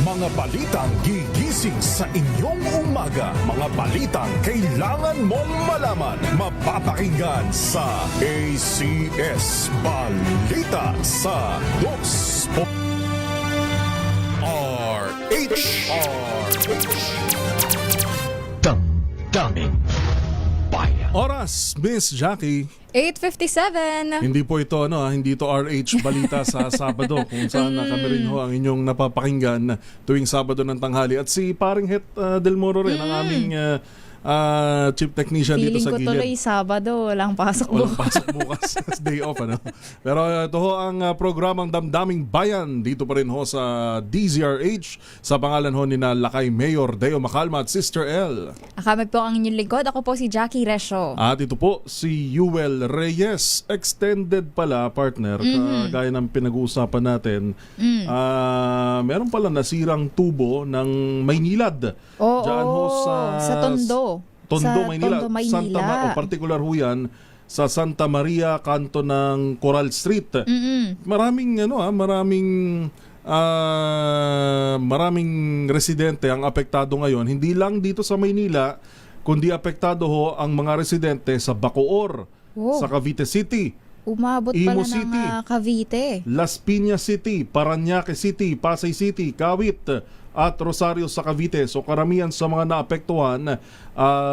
Mga balitang gigising sa inyong umaga. Mga balitang kailangan mong malaman. Mapapakinggan sa ACS Balita sa Dos RH. Damdaming Bayan. Oras, Miss Jackie. 8:57. Hindi po ito hindi ito RH Balita sa Sabado kung saan kami rin ho ang inyong napapakinggan tuwing Sabado ng tanghali. At si Paring Het Del Moro rin ang aming chief technician dito Feeling sa ko gilid. tuloy Sabado, walang pasok Walang pasok bukas. Day off, Pero ito ho ang programang Damdaming Bayan dito pa rin ho sa DZRH sa pangalan ho ni na Lakay Mayor Deo Macalma at Sister L. Kami po ang inyong lingkod. Ako po si Jackie Resho. At ito po si Yuel Reyes. Extended pala, partner, kagaya ng pinag-uusapan natin. Meron pala nasirang tubo ng Maynilad. Diyan ho sa Tondo. Sa Maynila. Santa particular ho yan sa Santa Maria, kanto ng Coral Street. Maraming maraming residente ang apektado ngayon. Hindi lang dito sa Maynila, kundi apektado ho ang mga residente sa Bacoor, sa Cavite City, Umabot Imo pala City, ng Cavite. Las Piñas City, Parañaque City, Pasay City, Kawit at Rosario sa Cavite. So karamihan sa mga naapektuhan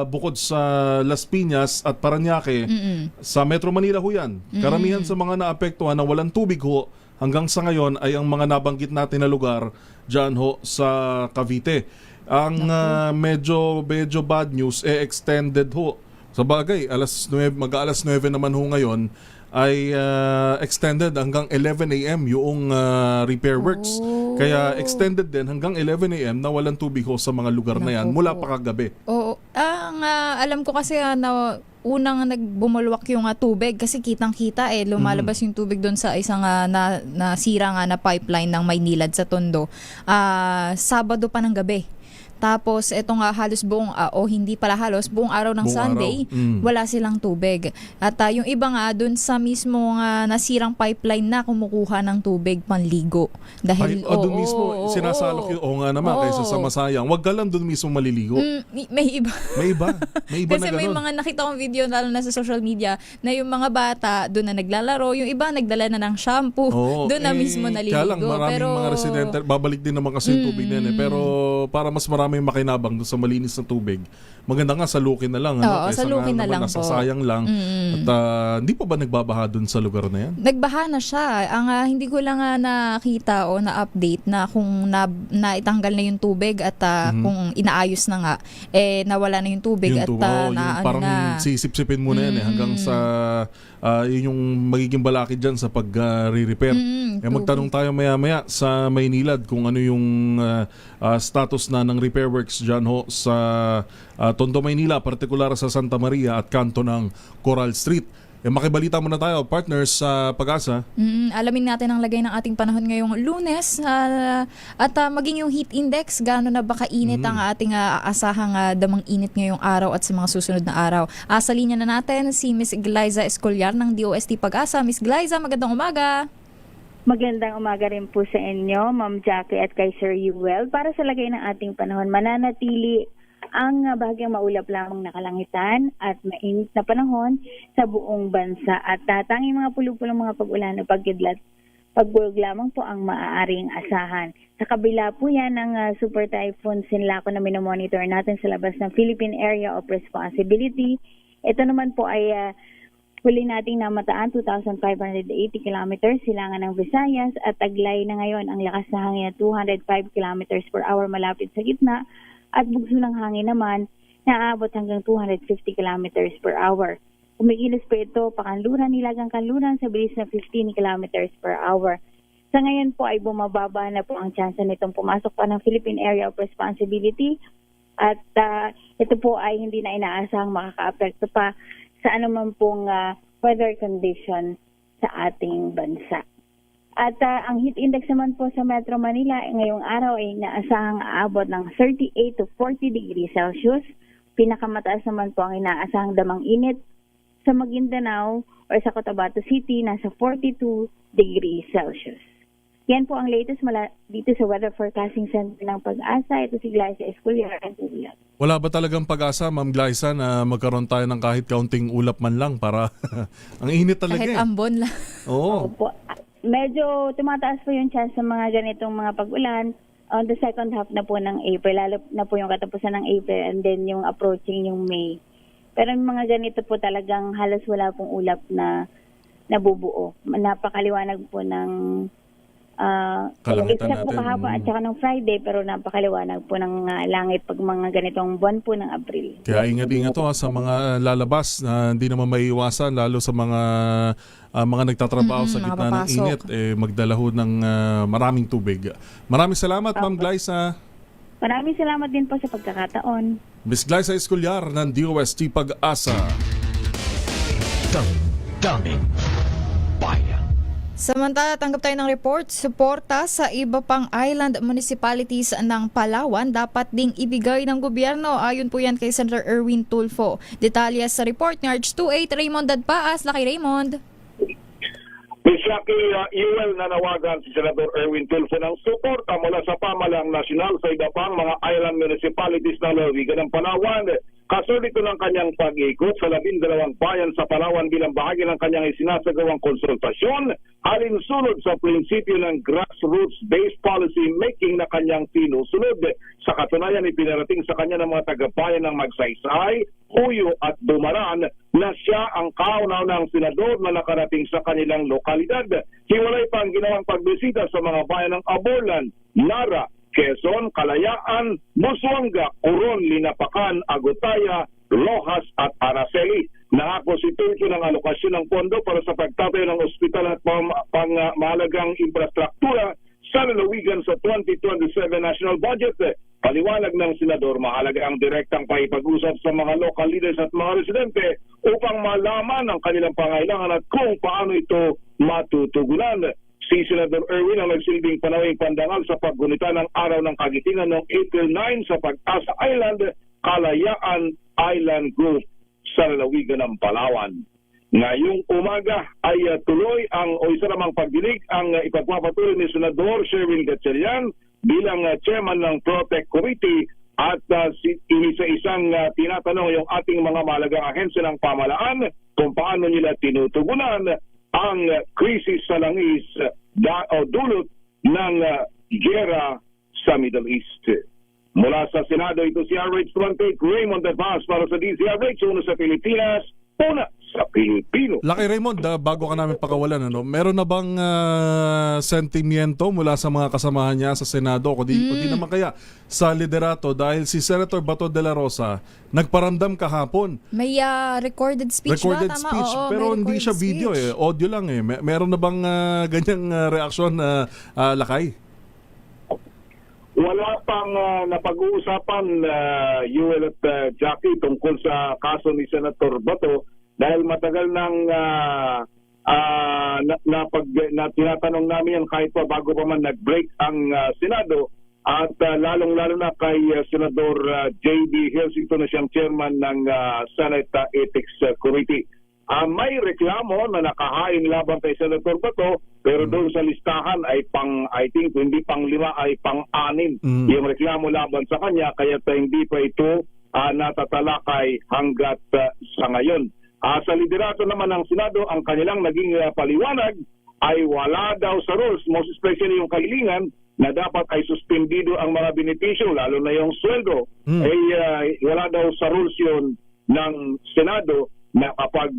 bukod sa Las Piñas at Parañaque, sa Metro Manila ho yan. Karamihan sa mga naapektuhan na walang tubig ho hanggang sa ngayon ay ang mga nabanggit natin na lugar dyan ho sa Cavite. Ang medyo bad news extended ho. Sa bagay, mag-alas 9 naman ho ngayon ay extended hanggang 11 a.m. yung repair works. Kaya extended din hanggang 11 a.m. na walang tubig ho sa mga lugar na yan mula pa kagabi. Oo. Ang alam ko kasi na unang nagbumulwak yung tubig kasi kitang-kita lumalabas yung tubig doon sa isang nasira nga na pipeline ng Maynilad sa Tondo. Sabado pa ng gabi. Tapos eto nga halos buong hindi pala halos buong araw ng Sunday wala silang tubig. At yung iba nga doon sa mismo nasirang pipeline na kumukuha ng tubig panligo. Dahil doon mismo sinasalok yung nga naman kaysa sa masayang. Wag ka lang doon mismo maliligo. May iba. May iba Kasi na may ganun. mga nakita kong video lalo na sa social media na yung mga bata doon na naglalaro, yung iba nagdala na ng shampoo, doon na mismo naliligo. Kaya lang maraming mga residente, babalik din naman kasi yung tubig na yan. Pero para mas maraming makinabang doon sa malinis na tubig, maganda nga salukin na lang. Kaysa salukin na lang po. Nasasayang lang. At hindi pa ba nagbabaha doon sa lugar na yan? Nagbaha na siya. Ang hindi ko lang nakita o na-update na kung naitanggal na yung tubig at kung inaayos na nga, nawala na yung tubig yung at parang sisip-sipin mo na yan hanggang sa yun yung magiging balakid dyan sa pag-re-repair. Magtanong tayo maya-maya sa Maynilad kung ano yung status na ng repair works dyan ho sa Tondo, Maynila, partikular sa Santa Maria at kanto ng Coral Street. Makibalita muna tayo, partners sa Pag-asa. Alamin natin ang lagay ng ating panahon ngayong Lunes at maging yung heat index, gaano na ba kainit ang ating aasahang damang init ngayong araw at sa mga susunod na araw. Sa linya na natin si Miss Glyza Escolyar ng DOST Pag-asa. Miss Glyza, magandang umaga. Magandang umaga rin po sa inyo, Ma'am Jackie at kay Sir Yuel. Para sa lagay ng ating panahon, mananatili ang bahagyang maulap lamang na kalangitan at mainit na panahon sa buong bansa. At tanging mga pulupulong mga pag-ulan o pagkidlat, pagbulog lamang po ang maaaring asahan. Sa kabila po yan ng Super Typhoon Sinlaco na minomonitor natin sa labas ng Philippine Area of Responsibility. Ito naman po ay huli nating namataan 2,580 kilometers silangan ng Visayas at taglay na ngayon ang lakas na hangin na 205 kilometers per hour malapit sa gitna at bugso ng hangin naman na aabot hanggang 250 kilometers per hour. Umikilos po ito pakanluran, nilagang kanluran sa bilis na 15 kilometers per hour. Sa ngayon po ay bumababa na po ang tsansa nitong pumasok pa ng Philippine Area of Responsibility at ito po ay hindi na inaasahang makaka-apekto pa sa anuman pong weather condition sa ating bansa. At ang heat index naman po sa Metro Manila ngayong araw ay inaasahang aabot ng 38 to 40 degrees Celsius. Pinakamataas naman po ang inaasahang damang init sa Maguindanao o sa Cotabato City, nasa 42 degrees Celsius. Yan po ang latest mula dito sa Weather Forecasting Center ng Pag-asa. Ito si Glyza Esculiar. Wala ba talagang pag-asa, Ma'am Glyza, na magkaroon tayo ng kahit kaunting ulap man lang para ang init talaga Kahit eh. ambon lang. Oo. Opo. Medyo tumataas po yung chance sa mga ganitong mga pag-ulan on the second half na po ng April, lalo na po yung katapusan ng April and then yung approaching yung May. Pero yung mga ganito po talagang halos wala pong ulap na nabubuo. Napakaliwanag po ng Kalangitan except po natin. kahapon at saka ng Friday, pero napakaliwanag po ng langit pag mga ganitong buwan po ng April. Kaya ingat-ingat to sa mga lalabas na hindi naman maiiwasan, lalo sa mga nagtatrabaho sa mga gitna ng papasok. init, maglala ho ng maraming tubig. Maraming salamat, Ma'am Glyza. Maraming salamat din po sa pagkakataon. Miss Glyza Esculiar ng DOST Pag-asa. Damdamin Bayan. Samantala, tanggap tayo ng report, suporta sa iba pang island municipalities ng Palawan dapat ding ibigay ng gobyerno. Ayon po yan kay Senator Erwin Tulfo. Detalye sa report ni Arch 28, Raymond Dadpaas. Laki Raymond. Ms. Jackie, iwel nanawagan si Senator Erwin Tulfo ng suporta mula sa pamahalang nasyonal sa iba pang mga island municipalities ng lalawigan ng Palawan. Kasunod ito ng kanyang pag-ikot sa 12 bayan sa Palawan bilang bahagi ng kanyang isinasagawang konsultasyon alinsunod sa prinsipyo ng grassroots-based policy making na kanyang sinusunod. Sa katunayan, ipinarating sa kanya ng mga taga-bayan ng Magsaysay, Huyo at Dumaran na siya ang kauna-unahang senador na nakarating sa kanilang lokalidad. Hiwalay pa ang ginawang pagbisita sa mga bayan ng Aborlan, Nara, Quezon, Kalayaan, Busuanga, Coron, Linapacan, Agutaya, Rojas at Araceli. Nangako si Tulfo ng alokasyon ng pondo para sa pagtatayo ng ospital at pang-mahalagang infrastruktura sa lalawigan sa 2027 national budget. Paliwanag ng senador, mahalaga ang direktang pakipag-usap sa mga local leaders at mga residente upang malaman ang kanilang pangailangan at kung paano ito matutugunan. Si Senator Erwin ang nagsilbing panawing pandangal sa paggunita ng Araw ng Kagitingan noong April 9 sa Pag-asa Island, Kalayaan Island Group sa lalawigan ng Palawan. Ngayong umaga ay tuloy o isa namang pagdinig ang ipagpapatuloy ni Senador Sherwin Gatchalian bilang chairman ng Protect Committee at isa-isang tinatanong yung ating mga mahalagang ahensya ng pamahalaan kung paano nila tinutugunan ang krisis sa langis dulot ng giyera sa Middle East. Mula sa Senado, ito si RH28 Raymond Dadpaas para sa DZRH, una sa Pilipinas, una sa Pilipino. Laki Raymond, bago ka namin pakawalan, meron na bang sentimiento mula sa mga kasamahan niya sa Senado o di naman kaya sa liderato dahil si Senator Bato de la Rosa nagparamdam kahapon. May recorded speech Recorded ba? Tama? speech, Oo, pero may hindi siya recorded video speech. audio lang Meron na bang ganyang reaksyon na Lakay? Wala pang napag-uusapan Yuel at Jackie tungkol sa kaso ni Senator Bato dahil matagal nang tinatanong namin yan kahit pa bago pa man nag-break ang Senado at lalong-lalo na kay Senador J.D. Helsington na siyang chairman ng Senate Ethics Committee. May reklamo na nakahain laban kay Senator Bato pero doon sa listahan ay I think hindi pang 5 ay pang 6 yung reklamo laban sa kanya kaya hindi pa ito natatalakay hanggat sa ngayon. Sa liderato naman ng Senado, ang kanilang naging paliwanag ay wala daw sa rules, most especially yung kahilingan na dapat ay suspendido ang mga benepisyo, lalo na yung sweldo. Wala daw sa rules yun ng Senado na kapag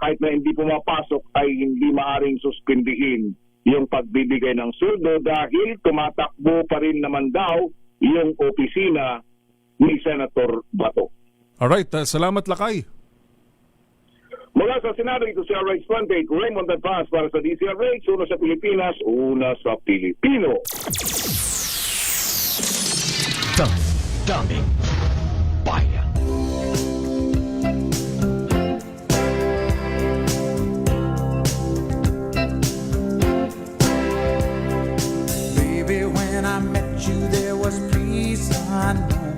kahit na hindi pumapasok ay hindi maaring suspendihin yung pagbibigay ng sweldo dahil tumatakbo pa rin naman daw yung opisina ni Senator Bato. Alright, salamat Lakay. Mula sa Senado, ito si RH28, Raymond Advance para sa DCRH, una sa Pilipinas, una sa Pilipino. Daming bayan. Baby, when I met you, there was peace unknown.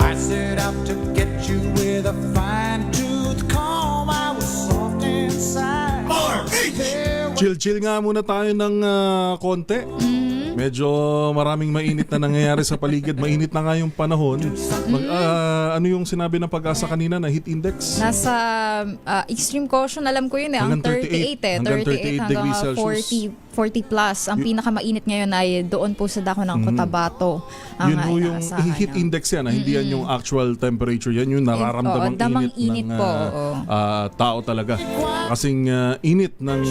I set out to get you with a fine-tooth comb. I was soft inside. Chill-chill nga muna tayo ng konti. Medyo maraming mainit na nangyayari sa paligid. Mainit na nga yung panahon. Ano yung sinabi ng Pag-asa kanina na heat index? Nasa extreme caution, alam ko yun ang Hanggang 38 hanggang 38 hanggang degrees Celsius. 40 plus. Ang pinakamainit ngayon ay doon po sa dako ng Cotabato. Yun po yung heat index yan. Hindi yan yung actual temperature. Yan yung nararamdamang damang init ng po. tao talaga. Kasing init ng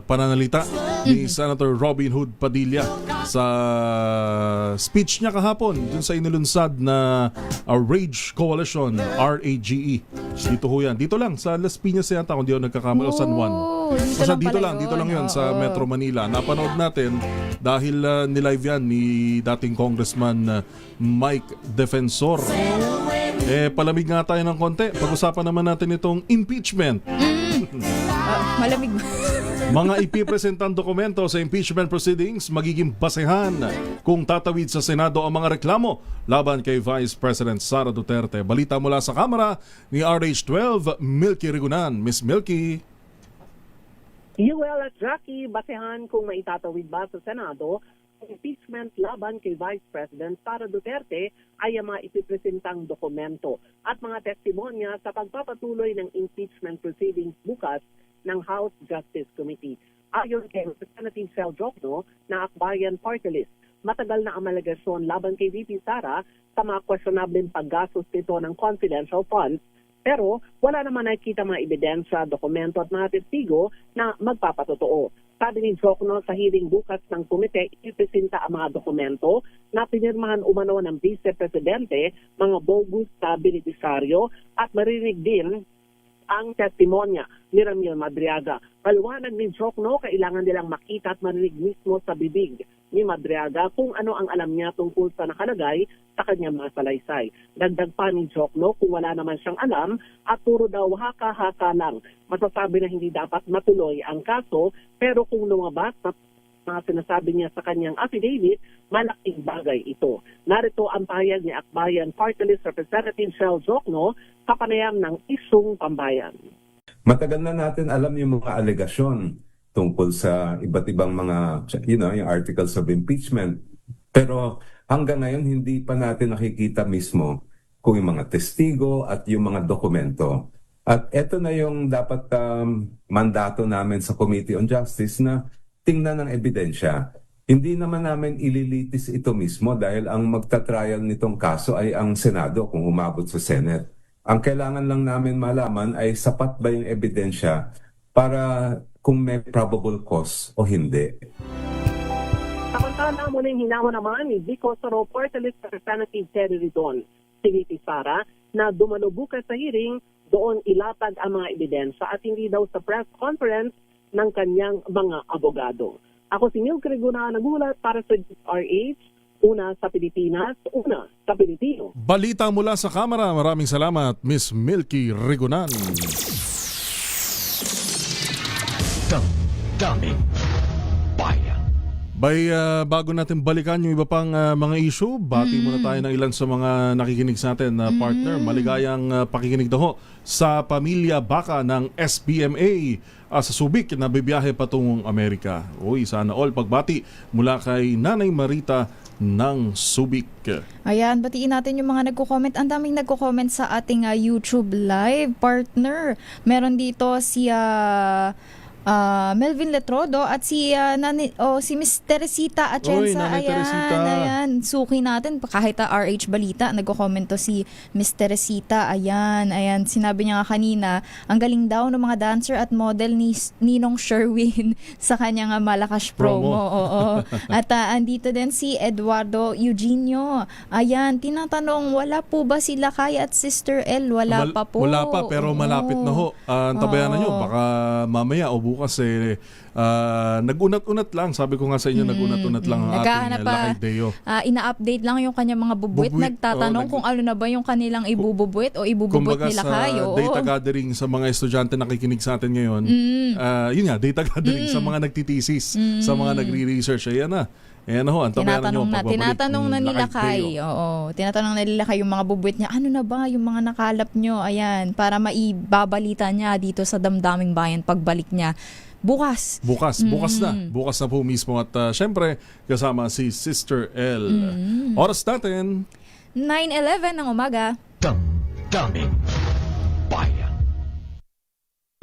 pananalita ni Senator Robin Hood Padilla sa speech niya kahapon dun sa inilunsad na Rage Coalition, RAGE. Dito ho yan. Dito lang sa Las Piñas yata kung di ako nagkakamali o San Juan. Basta dito lang yun sa Metro Manila. Napanood natin dahil nilive yan ni dating Congressman Mike Defensor. Palamig nga tayo ng konti. Pag-usapan naman natin itong impeachment. Malamig. Mga ipipresentang dokumento sa impeachment proceedings magiging basehan kung tatawid sa Senado ang mga reklamo laban kay Vice President Sara Duterte. Balita mula sa Kamara ni RH12, Milky Rigunan. Miss Milky. UL at Jackie, basehan kung maitatawid ba sa Senado ang impeachment laban kay Vice President Sara Duterte ay ang mga ipipresentang dokumento at mga testimonya sa pagpapatuloy ng impeachment proceedings bukas ng House Justice Committee. Ayon kay Representative Sel Jokno na Akbayan Party List, matagal na ang malegasyon laban kay VP Sara sa mga questionableng paggastos nito ng confidential funds. Pero wala naman nakikita mga ebidensya, dokumento at mga testigo na magpapatotoo. Sabi ni Jokno sa hearing bukas ng komite, ipresenta ang mga dokumento na pinirmahan umano ng Vice Presidente, mga bogus sa benepisaryo at marinig din ang testimonya ni Ramil Madriaga. Paliwanag ni Jokno, kailangan nilang makita at marinig mismo sa bibig ni Madriaga kung ano ang alam niya tungkol sa nakalagay sa kanyang mga salaysay. Dagdag pa ni Jokno, kung wala naman siyang alam at puro daw haka-haka lang, masasabi na hindi dapat matuloy ang kaso, pero kung lumabas na mga sinasabi niya sa kanyang affidavit, malaking bagay ito. Narito ang pahayag ni Akbayan Party List Representative Sel Jokno sa panayam ng Isyung Pambayan. Matagal na natin alam yung mga alegasyon tungkol sa iba't ibang mga, yung articles of impeachment. Pero hanggang ngayon, hindi pa natin nakikita mismo kung yung mga testigo at yung mga dokumento. At eto na yung dapat mandato namin sa Committee on Justice na tingnan ng ebidensya. Hindi naman namin ililitis ito mismo dahil ang magta-trial nitong kaso ay ang Senado kung umabot sa Senate. Ang kailangan lang namin malaman ay sapat ba yung ebidensya para kung may probable cause o hindi. Samantala, muling hinahon naman ni Vico Soro Party List Representative Terry Ridon, si VP Sara, na dumalo bukas sa hearing, doon ilatag ang mga ebidensya at hindi daw sa press conference ng kanyang mga abogado. Ako si Milky Rigunan, nagulat para sa RH, una sa Pilipinas, una sa Pilipino. Balita mula sa Kamara. Maraming salamat, Miss Milky Rigunan. Daming bayan. Bago natin balikan yung iba pang mga issue, bati muna tayo ng ilan sa mga nakikinig sa atin na partner. Maligayang pakikinig daw sa pamilya Baka ng SPMA sa Subic na bibiyahe patungong Amerika. Uy, sana all pagbati mula kay Nanay Marita ng Subic. Ayan, batiin natin yung mga nagko-comment. Ang daming nagko-comment sa ating YouTube live partner. Meron dito si Melvin Letrodo at si si Miss Teresita Atienza. Nanay Teresita. Ayan, suki natin kahit RH Balita nagko-komento si Miss Teresita. Ayan, sinabi niya nga kanina, ang galing daw ng mga dancer at model ni Ninong Sherwin sa kanyang malakas promo. Oo. At andito din si Eduardo Eugenio. Ayan, tinatanong, wala po ba sila Kaya at Sister L? Wala pa po. Wala pa, pero malapit na ho. Tabayanan nyo, baka mamaya o bukas nagunat-unat lang. Sabi ko nga sa inyo, nagunat-unat lang ang ating Lakay Deo. Ina-update lang yung kanyang mga bubuit. Nagtatanong kung ano na ba yung kanilang ibububuit o ibububuit nila kayo. Kumbaga sa data gathering sa mga estudyante nakikinig sa atin ngayon, yun nga, data gathering sa mga nagtitisis, sa mga nagre-research. Ayan na. Ayan na ho, ang tabayanan nyo. Tinatanong na nila Kay. Oo, tinatanong na nila Kay yung mga bubuit niya. Ano na ba yung mga nakalap nyo? Ayan, para maibabalita niya dito sa Damdaming Bayan pagbalik niya. Bukas na. Bukas na po mismo. At syempre, kasama si Sister L. Oras natin 9:11 ng umaga. Damdaming Bayan.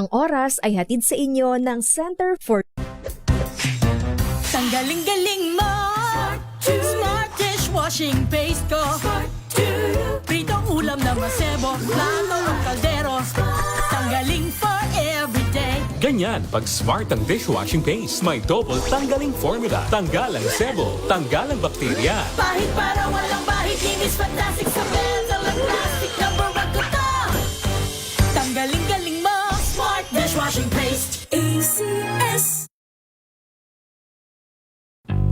Ang oras ay hatid sa inyo ng Center for Tanggaling-galing mo Smart dishwashing paste ko Pritong ulam na masebo Plato o kaldero Tanggaling for everyday Ganyan pag smart ang dishwashing paste. May double tanggaling formula. Tanggal ang sebo, tanggal ang bakterya. Bahid para walang bahid Linis fantastic sa belt Alang plastic number 1 ko to Tanggaling-galing mo Smart dishwashing paste ACS.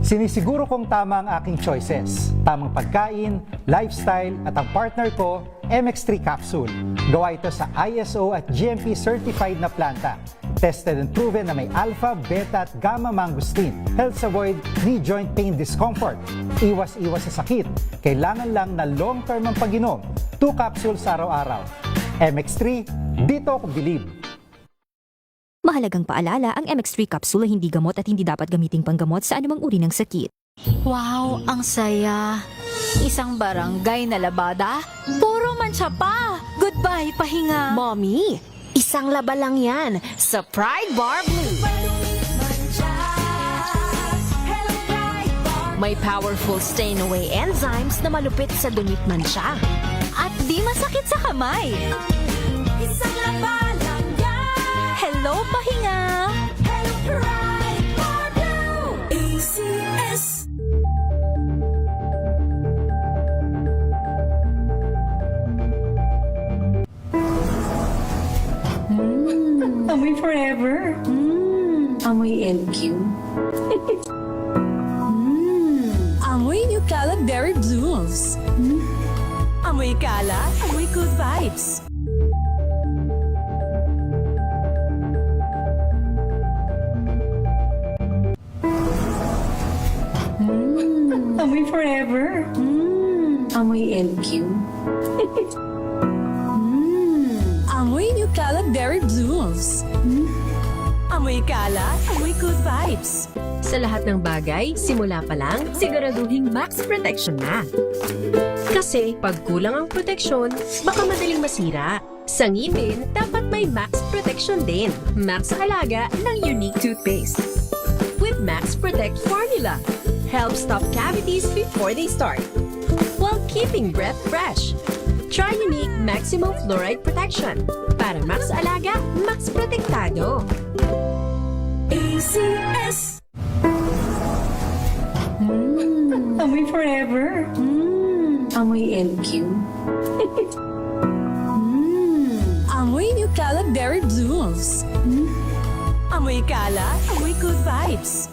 Sinisiguro kong tama ang aking choices. Tamang pagkain, lifestyle at ang partner ko, MX3 Capsule. Gawa ito sa ISO at GMP certified na planta. Tested and proven na may alpha, beta at gamma mangosteen. Helps avoid knee joint pain discomfort. Iwas-iwas sa sakit. Kailangan lang na long-term ang pag-inom. 2 capsules araw-araw. MX3, dito ako believe. Mahalagang paalala, ang MX3 capsule ay hindi gamot at hindi dapat gamiting panggamot sa anumang uri ng sakit. Wow, ang saya. Isang barangay na labada, puro mancha pa. Goodbye, pahinga. Mommy, isang laba lang yan sa Pride Bar Blue. May powerful stain-away enzymes na malupit sa dunit mancha. At di masakit sa kamay. Isang laba lang yan Hello, pahinga. Hello Pride Bar Blue ACS. Amoy forever. Amoy LQ. Amoy New Calab Berry Blues. Amoy kala, amoy good vibes. Amoy forever. Amoy LQ. Amoy New Calab Berry Blues. Amoy kala, amoy good vibes. Sa lahat ng bagay, simula pa lang, siguraduhing max protection na. Kasi pag kulang ang proteksyon, baka madaling masira. Sa ngipin, dapat may max protection din. Max ang halaga ng unique toothpaste. With Max Protect Formula, help stop cavities before they start, while keeping breath fresh. Try unique maximum fluoride protection. Para max alaga, max protektado. ACS. Amoy forever. Amoy LQ. Amoy New Calab Berry Blues. Amoy kala, amoy good vibes.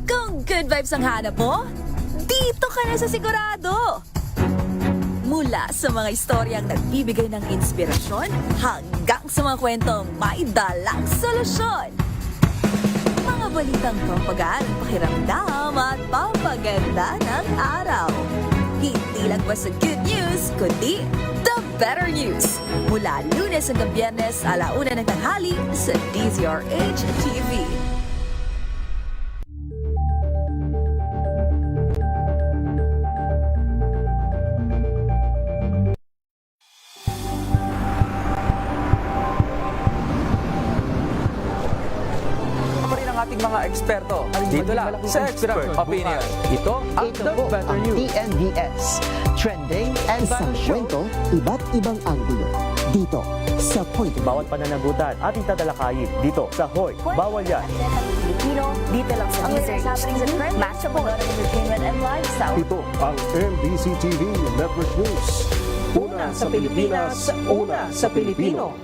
Kung good vibes ang hanap mo, dito ka na sa sigurado. Mula sa mga istoryang nagbibigay ng inspirasyon hanggang sa mga kwentong may dalang solusyon. Mga balitang pampagaan ang pakiramdam at papaganda ng araw. Hindi lang ba sa good news, kundi the better news. Mula Lunes hanggang Biyernes, 1:00 ng tanghali sa DZRH TV. aming mga eksperto. Dito lang sa Expert Opinion. Ito ang The Better News. TNVS. Trending and Isang kwento, iba't ibang anggulo. Dito sa Point of View. Bawat pananagutan ating tatalakayin dito sa Hoy, Bawal Yan. Pilipino, dito lang sa Research TV, Matchable Entertainment and Lifestyle. Ito ang MBC TV Network News. Una sa Pilipinas, una sa Pilipino.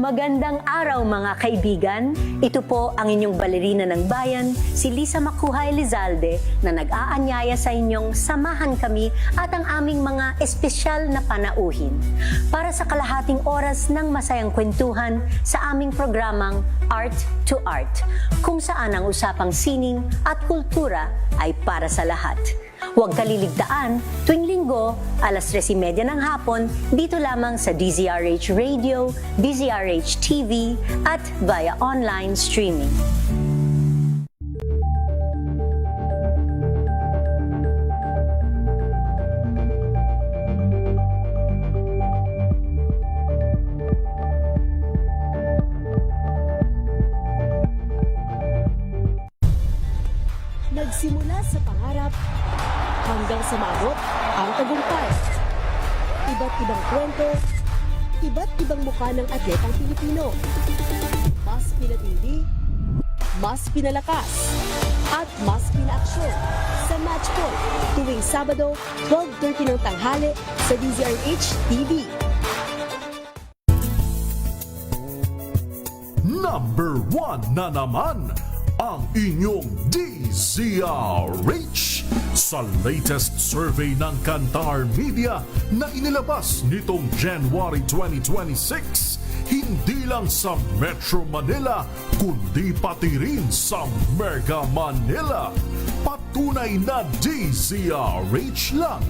Magandang araw mga kaibigan. Ito po ang inyong balerina ng bayan, si Lisa Makuhay Lizalde, na nag-aanyaya sa inyong samahan kami at ang aming mga espesyal na panauhin para sa kalahating oras ng masayang kwentuhan sa aming programang Art to Art, kung saan ang usapang sining at kultura ay para sa lahat. Huwag kaliligtaan, tuwing linggo, alas 3:30 ng hapon, dito lamang sa DZRH Radio, DZRH TV, at via online streaming. Nagsimula sa pangarap hanggang sa maabot ang tagumpay. Iba't ibang kwento, iba't ibang mukha ng atletang Pilipino. Mas pinatindi, mas pinalakas, at mas pinaaksyon sa Match Point tuwing Sabado, 12:30 ng tanghali sa DZRH TV. Number 1 na naman ang inyong DZRH sa latest survey ng Kantar Media na inilabas nitong January 2026. Hindi lang sa Metro Manila, kundi pati rin sa Mega Manila. Patunay na DZRH lang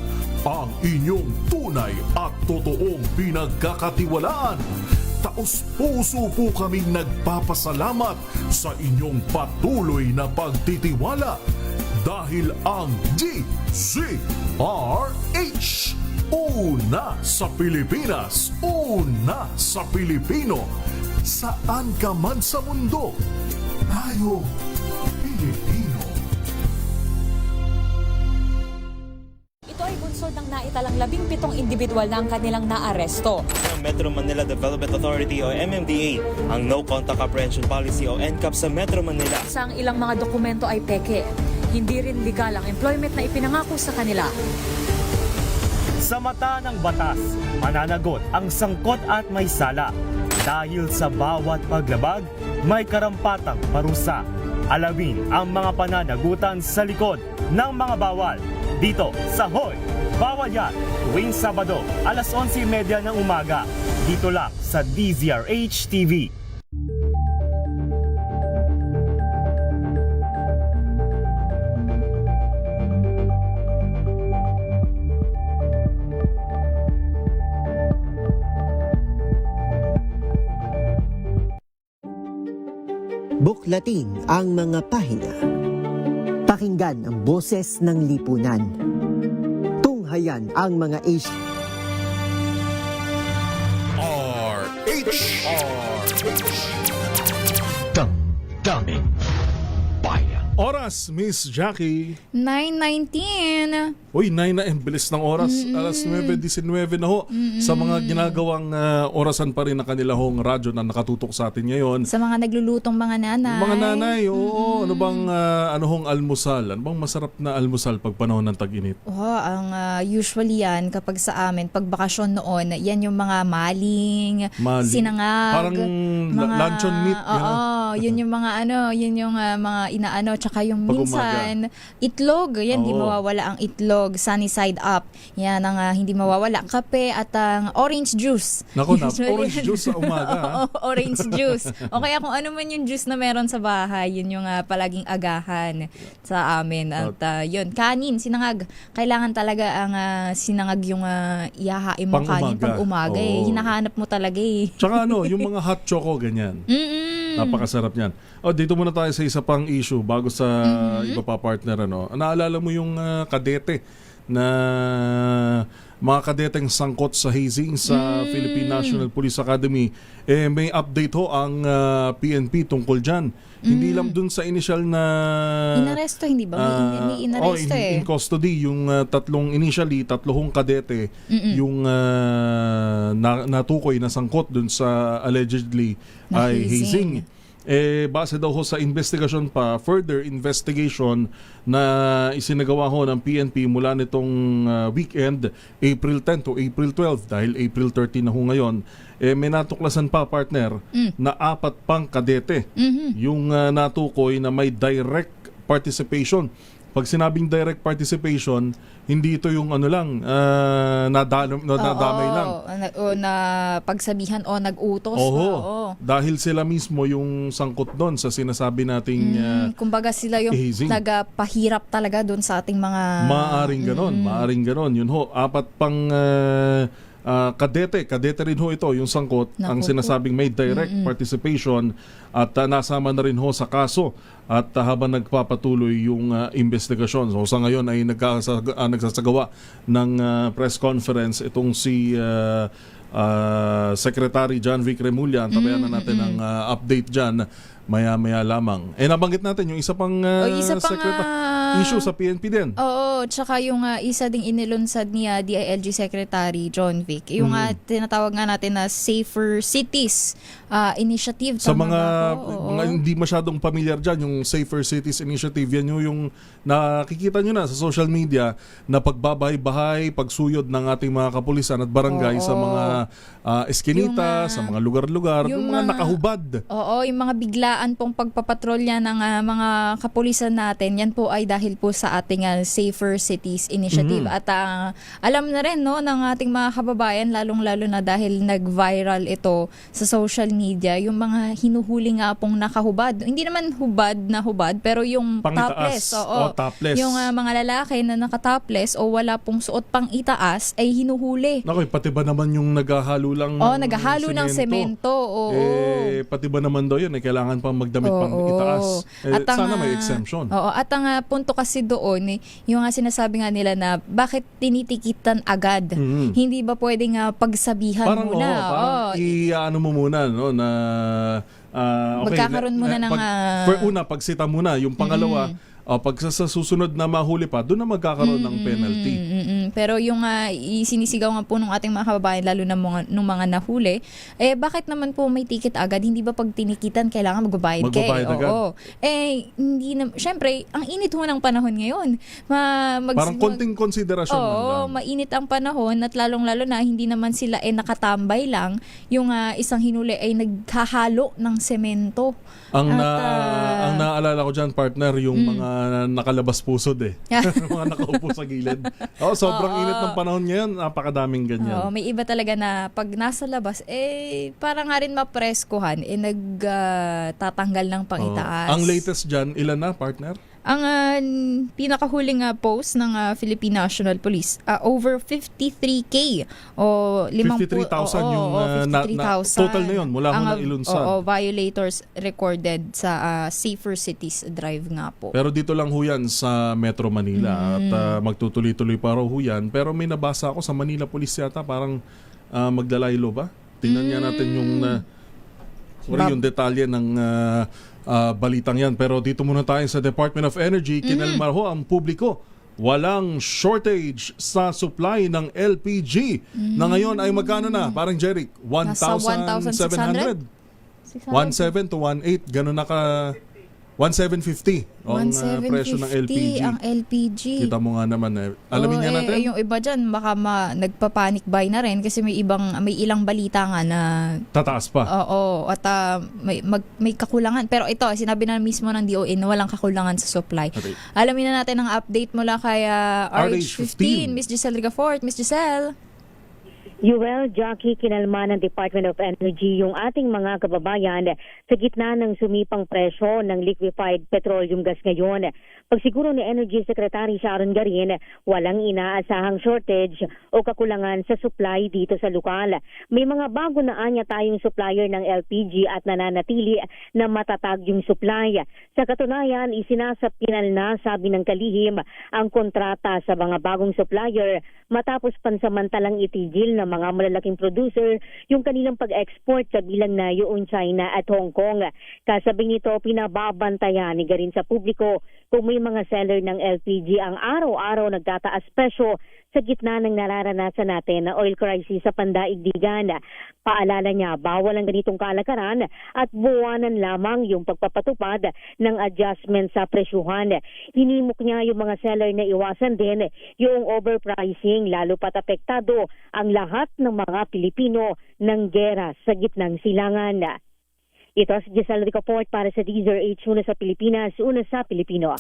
ang inyong tunay at totoong pinagkakatiwalaan. Taos-puso po kaming nagpapasalamat sa inyong patuloy na pagtitiwala dahil ang DZRH, una sa Pilipinas, una sa Pilipino. Saan ka man sa mundo, tayo Pilipino. Ito ay bunsod ng naitalang 17 individual na ang kanilang naaresto. Ang Metro Manila Development Authority o MMDA ang No Contact Apprehension Policy o NCAP sa Metro Manila. Sa ang ilang mga dokumento ay peke. Hindi rin legal ang employment na ipinangako sa kanila. Sa mata ng batas, mananagot ang sangkot at may sala. Dahil sa bawat paglabag, may karampatang parusa. Alamin ang mga pananagutan sa likod ng mga bawal. Dito sa Hoy, Bawal Yan, tuwing Sabado, alas 11:30 ng umaga. Dito lang sa DZRH TV. Buklatin ang mga pahina. Pakinggan ang boses ng lipunan. Tunghayan ang mga RH. Damdaming Bayan. Oras, Miss Jackie. 9:19. Uy, 9 na bilis ng oras. Alas 9:19 na ho. Sa mga ginagawang orasan pa rin na kanila hong radyo na nakatutok sa atin ngayon. Sa mga naglulutong mga nanay. Mga nanay, oo. Ano bang almusal? Ano bang masarap na almusal pag panahon ng tag-init? Ang usually yan kapag sa amin, pag bakasyon noon, yan yung mga maling, sinangag. Parang luncheon meat. Yun yung mga yun yung mga inaano, tsaka yung pag minsan, itlog. Yan, di mawawala ang itlog. Sunny side up. Yan ang hindi mawawala. Kape at ang orange juice. Naku, orange juice sa umaga. Orange juice. O kaya kung ano man yung juice na meron sa bahay, yun yung palaging agahan sa amin. At yun, kanin, sinangag. Kailangan talaga ang sinangag yung ihahain mo kanin pang umaga. Hinahanap mo talaga eh. Tsaka yung mga hot choco, ganyan. Napakasarap niyan. Dito muna tayo sa isa pang issue bago sa iba pa partner. Naalala mo yung kadete na mga kadeteng sangkot sa hazing sa Philippine National Police Academy? May update ho ang PNP tungkol dyan. Hindi lang dun sa initial na inaresto, hindi ba? May inaresto in custody yung tatlong kadete yung natukoy na sangkot dun sa allegedly Na ay hazing. hazing. Base daw ho sa investigation pa, further investigation na isinagawa ho ng PNP mula nitong weekend, April 10 to April 12, dahil April 13 na ho ngayon, may natuklasan pa, partner, na 4 pang kadete yung natukoy na may direct participation. Pag sinabing direct participation, hindi ito yung nadamay lang. O na pagsabihan o nag-utos. Dahil sila mismo yung sangkot doon sa sinasabi nating kumbaga sila yung hazing. nagpahirap talaga doon sa ating mga... Maaring ganon. Yun ho, 4 pang kadete rin ho ito, yung sangkot, ang sinasabing may direct participation at nasama na rin ho sa kaso at habang nagpapatuloy yung investigasyon. So sa ngayon ay nagsasagawa ng press conference itong si Secretary John Vic Remulla. Antabayan na natin ang update dyan maya-maya lamang. Nabanggit natin yung isa pang issue sa PNP din. Oo, tsaka yung isa ding inilunsad niya DILG Secretary John Vic. Yung tinatawag nga natin na Safer Cities Initiative. Sa mga hindi masyadong familiar dyan, yung Safer Cities Initiative, yan yung nakikita nyo na sa social media na pagbabahay-bahay, pagsuyod ng ating mga kapulisan at barangay sa mga eskinita, sa mga lugar-lugar, yung mga nakahubad. Oo, yung mga biglaan pong pagpapatrolya ng mga kapulisan natin, yan po ay dahil po sa ating Safer Cities Initiative. At alam na rin ng ating mga kababayan, lalong-lalo na dahil nag-viral ito sa social media, yung mga hinuhuli nga pong nakahubad. Hindi naman hubad, pero yung topless. Topless. Yung mga lalaki na nakatopless o wala pong suot pang itaas ay hinuhuli. Pati ba naman yung naghahalo lang naghahalo ng semento. Pati ba naman daw yun, kailangan pang magdamit pang itaas. Sana may exemption. At ang punto kasi doon, yung sinasabi nga nila na bakit tinitikitan agad? Hindi ba pwedeng pagsabihan parang, muna? Ano mo muna, na magkakaroon muna ng... pagsita muna. Yung pangalawa, pag sa susunod na mahuli pa, doon na magkakaroon ng penalty. Pero yung sinisigaw nga po ng ating mga kababayan, lalo na nung mga nahuli, bakit naman po may ticket agad? Hindi ba pag tinikitan, kailangan magbabayad kayo? Agad? Hindi na, syempre, ang init ho ng panahon ngayon. Parang konting konsiderasyon lang. Mainit ang panahon at lalong-lalo na hindi naman sila nakatambay lang. Yung isang hinuli ay naghahalo ng semento. Ang naalala ko dyan, partner, yung mga nakalabas pusod mga nakaupo sa gilid. Sobrang init ng panahon ngayon, napakadaming ganyan. May iba talaga na pag nasa labas, para nga rin mapreskuhan, nagtatanggal ng pangitaas. Ang latest dyan, ilan na, partner? Ang pinakahuling post ng Philippine National Police, over 53K o 53,000 yung 53,000 total na yun mula ng ilunsad. Violators recorded sa Safer Cities Drive nga po. Pero dito lang ho yan sa Metro Manila at magtutuloy-tuloy pa raw ho yan. Pero may nabasa ako sa Manila Police yata, parang maglalaylo ba? Tingnan nga natin yung detalye ng balitang yan. Pero dito muna tayo sa Department of Energy. Kinalmar ho ang publiko. Walang shortage sa supply ng LPG na ngayon ay magkano na? Parang Jeric, 1,700? 1,700 to 1,800. Ganun na ka... 1,750 ang presyo ng LPG. Ang LPG. Kita mo nga naman. Alamin nga natin. Yung iba dyan, baka nagpa-panic buy na rin kasi may ilang balita nga na tataas pa. At may kakulangan. Pero ito, sinabi na mismo ng DOE na walang kakulangan sa supply. Okay. Alamin na natin ang update mula kay RH15. Miss Giselle Rigafort. Miss Giselle. Yuel, Jackie, kinalma ng Department of Energy yung ating mga kababayan sa gitna ng sumipang presyo ng liquefied petroleum gas ngayon. Pagsiguro ni Energy Secretary Sharon Garin, walang inaasahang shortage o kakulangan sa supply dito sa lokal. May mga bago na anya tayong supplier ng LPG at nananatili na matatag yung supply. Sa katunayan, isinasapinal na, sabi ng kalihim, ang kontrata sa mga bagong supplier matapos pansamantalang itigil ng mga malalaking producer yung kanilang pag-export sa bilang na yung China at Hong Kong. Kasabing nito, pinababantayan ni Garin sa publiko kung may mga seller ng LPG ang araw-araw nagtataas presyo sa gitna ng nararanasan natin na oil crisis sa pandaigdigan. Paalala niya, bawal ang ganitong kalakaran at buwanan lamang yung pagpapatupad ng adjustment sa presyuhan. Hinimok niya yung mga seller na iwasan din yung overpricing, lalo pat apektado ang lahat ng mga Pilipino ng gera sa gitnang silangan. Ito si Giselle Ricoport para sa DZRH, una sa Pilipinas, una sa Pilipino.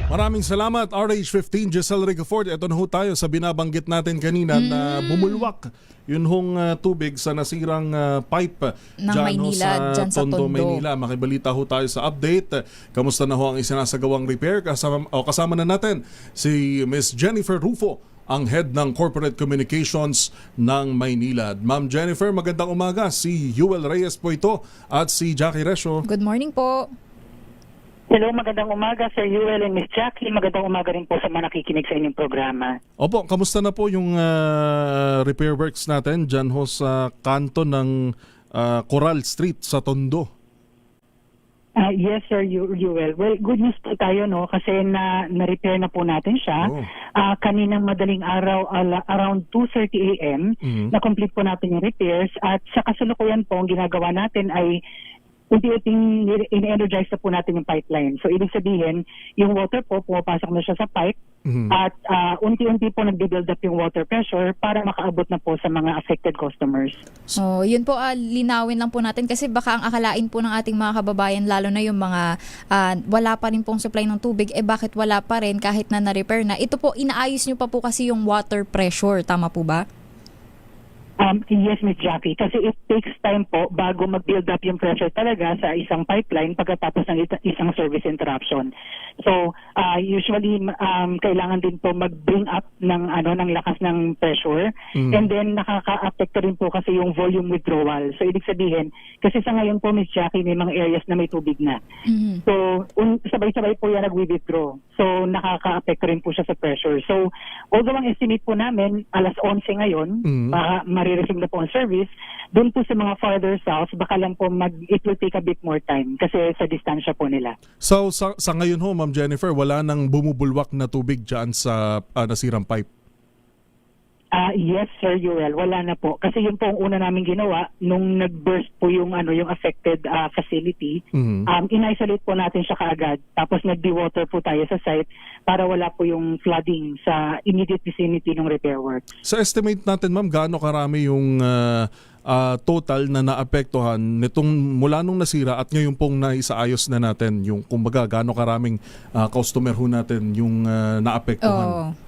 Maraming salamat, RH15 Giselle Ricofort. Ito na ho tayo sa binabanggit natin kanina na bumulwak yun hong tubig sa nasirang pipe ng dyan Maynila, dyan sa Tondo, Maynila. Makibalita ho tayo sa update. Kamusta na ho ang isinasagawang repair? Kasama na natin si Miss Jennifer Rufo, ang head ng Corporate Communications ng Maynila. Ma'am Jennifer, magandang umaga. Si Yuel Reyes po ito at si Jackie Resho. Good morning po. Hello, magandang umaga Sir Yuel and Miss Jackie. Magandang umaga rin po sa mga nakikinig sa inyong programa. Opo, kamusta na po yung repair works natin dyan ho sa kanto ng Coral Street sa Tondo? Yes Sir Yuel. Well, good news po tayo no kasi na-repair na po natin siya. Kaninang madaling araw around 2:30 AM na-complete po natin yung repairs at sa kasalukuyan po ang ginagawa natin ay unti-unting in-energize na po natin yung pipeline. So, ibig sabihin, yung water po, pumapasok na siya sa pipe at unti-unti po nagbe-build up yung water pressure para makaabot na po sa mga affected customers. So, yun po, linawin lang po natin kasi baka ang akalain po ng ating mga kababayan, lalo na yung mga wala pa rin pong supply ng tubig, bakit wala pa rin kahit na na-repair na? Ito po, inaayos nyo pa po kasi yung water pressure, tama po ba? Yes, Ms. Jackie. Kasi it takes time po bago mag-build up yung pressure talaga sa isang pipeline pagkatapos ng isang service interruption. So, usually, kailangan din po mag-bring up ng lakas ng pressure. And then, nakaka-apekto rin po kasi yung volume withdrawal. So, ibig sabihin, kasi sa ngayon po, Ms. Jackie, may mga areas na may tubig na. So, sabay-sabay po yan nag-withdraw. So, nakaka-apekto rin po siya sa pressure. So, although ang estimate po namin, alas 11 ngayon, marireceive na po ang service, doon po sa mga farther south, baka lang po it will take a bit more time kasi sa distansya po nila. So, sa ngayon ho, Ma'am Jennifer, wala nang bumubulwak na tubig dyan sa nasirang pipe? Yes, Sir Yuel, wala na po. Kasi yun po ang una namin ginawa nung nag-burst po yung affected facility. In-isolate po natin siya kaagad. Tapos nag-dewater po tayo sa site para wala po yung flooding sa immediate vicinity ng repair work. Sa estimate natin, ma'am, gaano karami yung total na naapektuhan nitong mula nung nasira at ngayon pong naisaayos na natin yung kumbaga gaano karaming customer ho natin yung naapektuhan?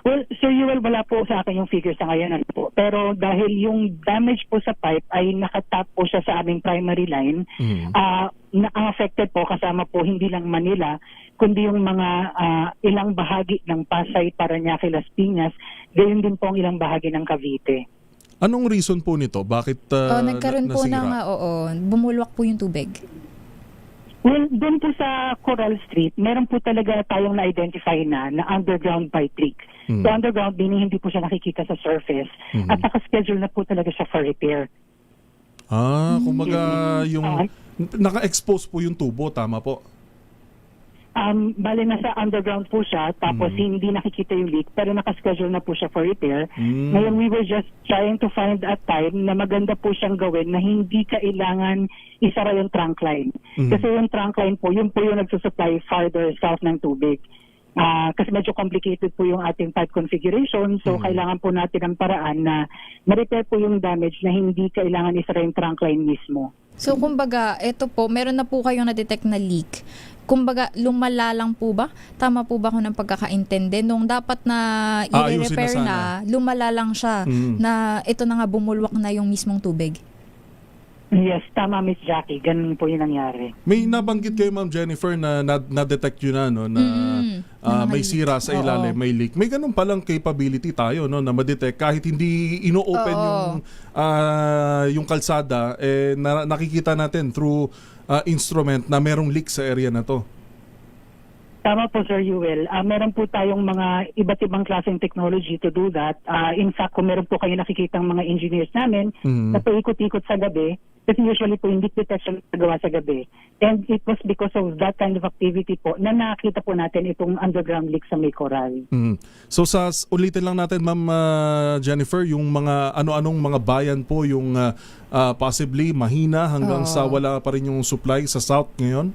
Well, Sir Yuel, wala po sa akin yung figure sa ngayon. Pero dahil yung damage po sa pipe ay nakatap po siya sa aming primary line, na-affected po kasama po hindi lang Manila, kundi yung mga ilang bahagi ng Pasay, Parañaque, Las Piñas, gayon din po ang ilang bahagi ng Cavite. Anong reason po nito? Bakit nagkaroon po nasira? Bumulwak po yung tubig. Well, doon po sa Coral Street, meron po talaga tayong na-identify na underground pipe leak. So underground meaning hindi po siya nakikita sa surface at naka-schedule na po talaga siya for repair. Kumbaga yung naka-expose po yung tubo, tama po? Bale, nasa underground po siya, tapos hindi nakikita yung leak, pero nakaschedule na po siya for repair. Ngayon, we were just trying to find a time na maganda po siyang gawin na hindi kailangan isara yung trunk line. Kasi yung trunk line po, yun po yung nagsusupply farther south ng tubig. Kasi medyo complicated po yung ating pipe configuration, so kailangan po natin ng paraan na ma-repair po yung damage na hindi kailangan isara yung trunk line mismo. So kumbaga, eto po, meron na po kayong na-detect na leak. kumbaga lumala lang po ba? Tama po ba ako ng pagkakaintindi? Nung dapat na Ayusin i-repair na sana. na, lumala lang siya na ito na nga bumulwak na yung mismong tubig. Yes, tama Miss Jackie. Ganun po yung nangyari. May nabanggit kayo, Ma'am Jennifer, na na-detect yun na, no, na may sira sa ilalim, may leak. May ganun palang capability tayo, no, na ma-detect kahit hindi ino-open yung kalsada, nakikita natin through instrument na merong leak sa area na to. Tama po, Sir Yuel. Meron po tayong mga iba't ibang klaseng technology to do that. In fact, kung meron po kayo nakikitang mga engineers namin na paikot-ikot sa gabi, kasi usually po hindi detection nagawa sa gabi. And it was because of that kind of activity po na nakita po natin itong underground leak sa may coral. So ulitin lang natin, Ma'am Jennifer, yung mga ano-anong mga bayan po yung possibly mahina hanggang sa wala pa rin yung supply sa south ngayon?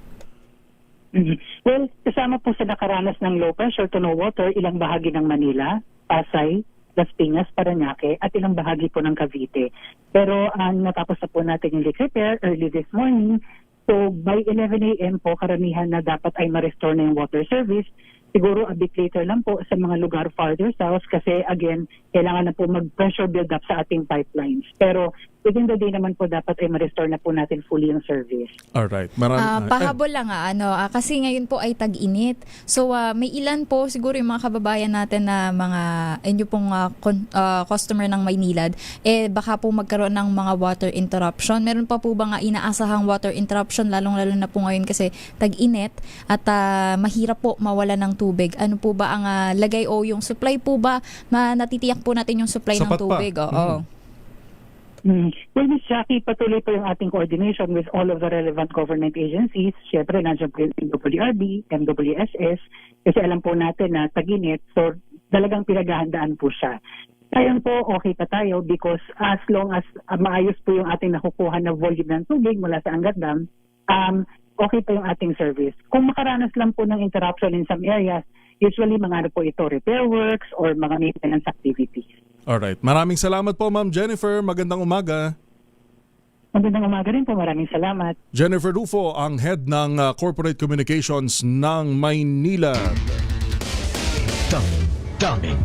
Well, kasama po sa nakaranas ng low pressure to no water, ilang bahagi ng Manila, Pasay, Las Piñas, Parañaque, at ilang bahagi po ng Cavite. Pero natapos na po natin yung leak repair early this morning. So by 11 a.m. po, karamihan na dapat ay ma-restore na yung water service. Siguro a bit later lang po sa mga lugar farther south kasi again, kailangan na po mag-pressure build up sa ating pipelines. Pero within the day naman po dapat ay ma-restore na po natin fully yung service. Alright. Pahabol lang kasi ngayon po ay tag-init. So may ilan po siguro yung mga kababayan natin na mga inyo pong customer ng Maynilad, baka po magkaroon ng mga water interruption. Meron pa po ba nga inaasahang water interruption lalong-lalo na po ngayon kasi tag-init at mahirap po mawala ng tubig. Ano po ba ang lagay o yung supply po ba na natitiyak po natin yung supply Sapat ng tubig? Oo. Well, Ms. Jackie, patuloy po yung ating coordination with all of the relevant government agencies. Siyempre, nandiyan po yung MWRB, MWSS, kasi alam po natin na tag-init, so talagang pinaghahandaan po siya. Ngayon po, okay pa tayo because as long as maayos po yung ating nakukuha na volume ng tubig mula sa Angat Dam, okay pa yung ating service. Kung makaranas lang po ng interruption in some areas, usually mga po ito, repair works or mga maintenance activities. Alright. Maraming salamat po, Ma'am Jennifer. Magandang umaga. Magandang umaga rin po. Maraming salamat. Jennifer Rufo, ang head ng Corporate Communications ng Maynila. Daming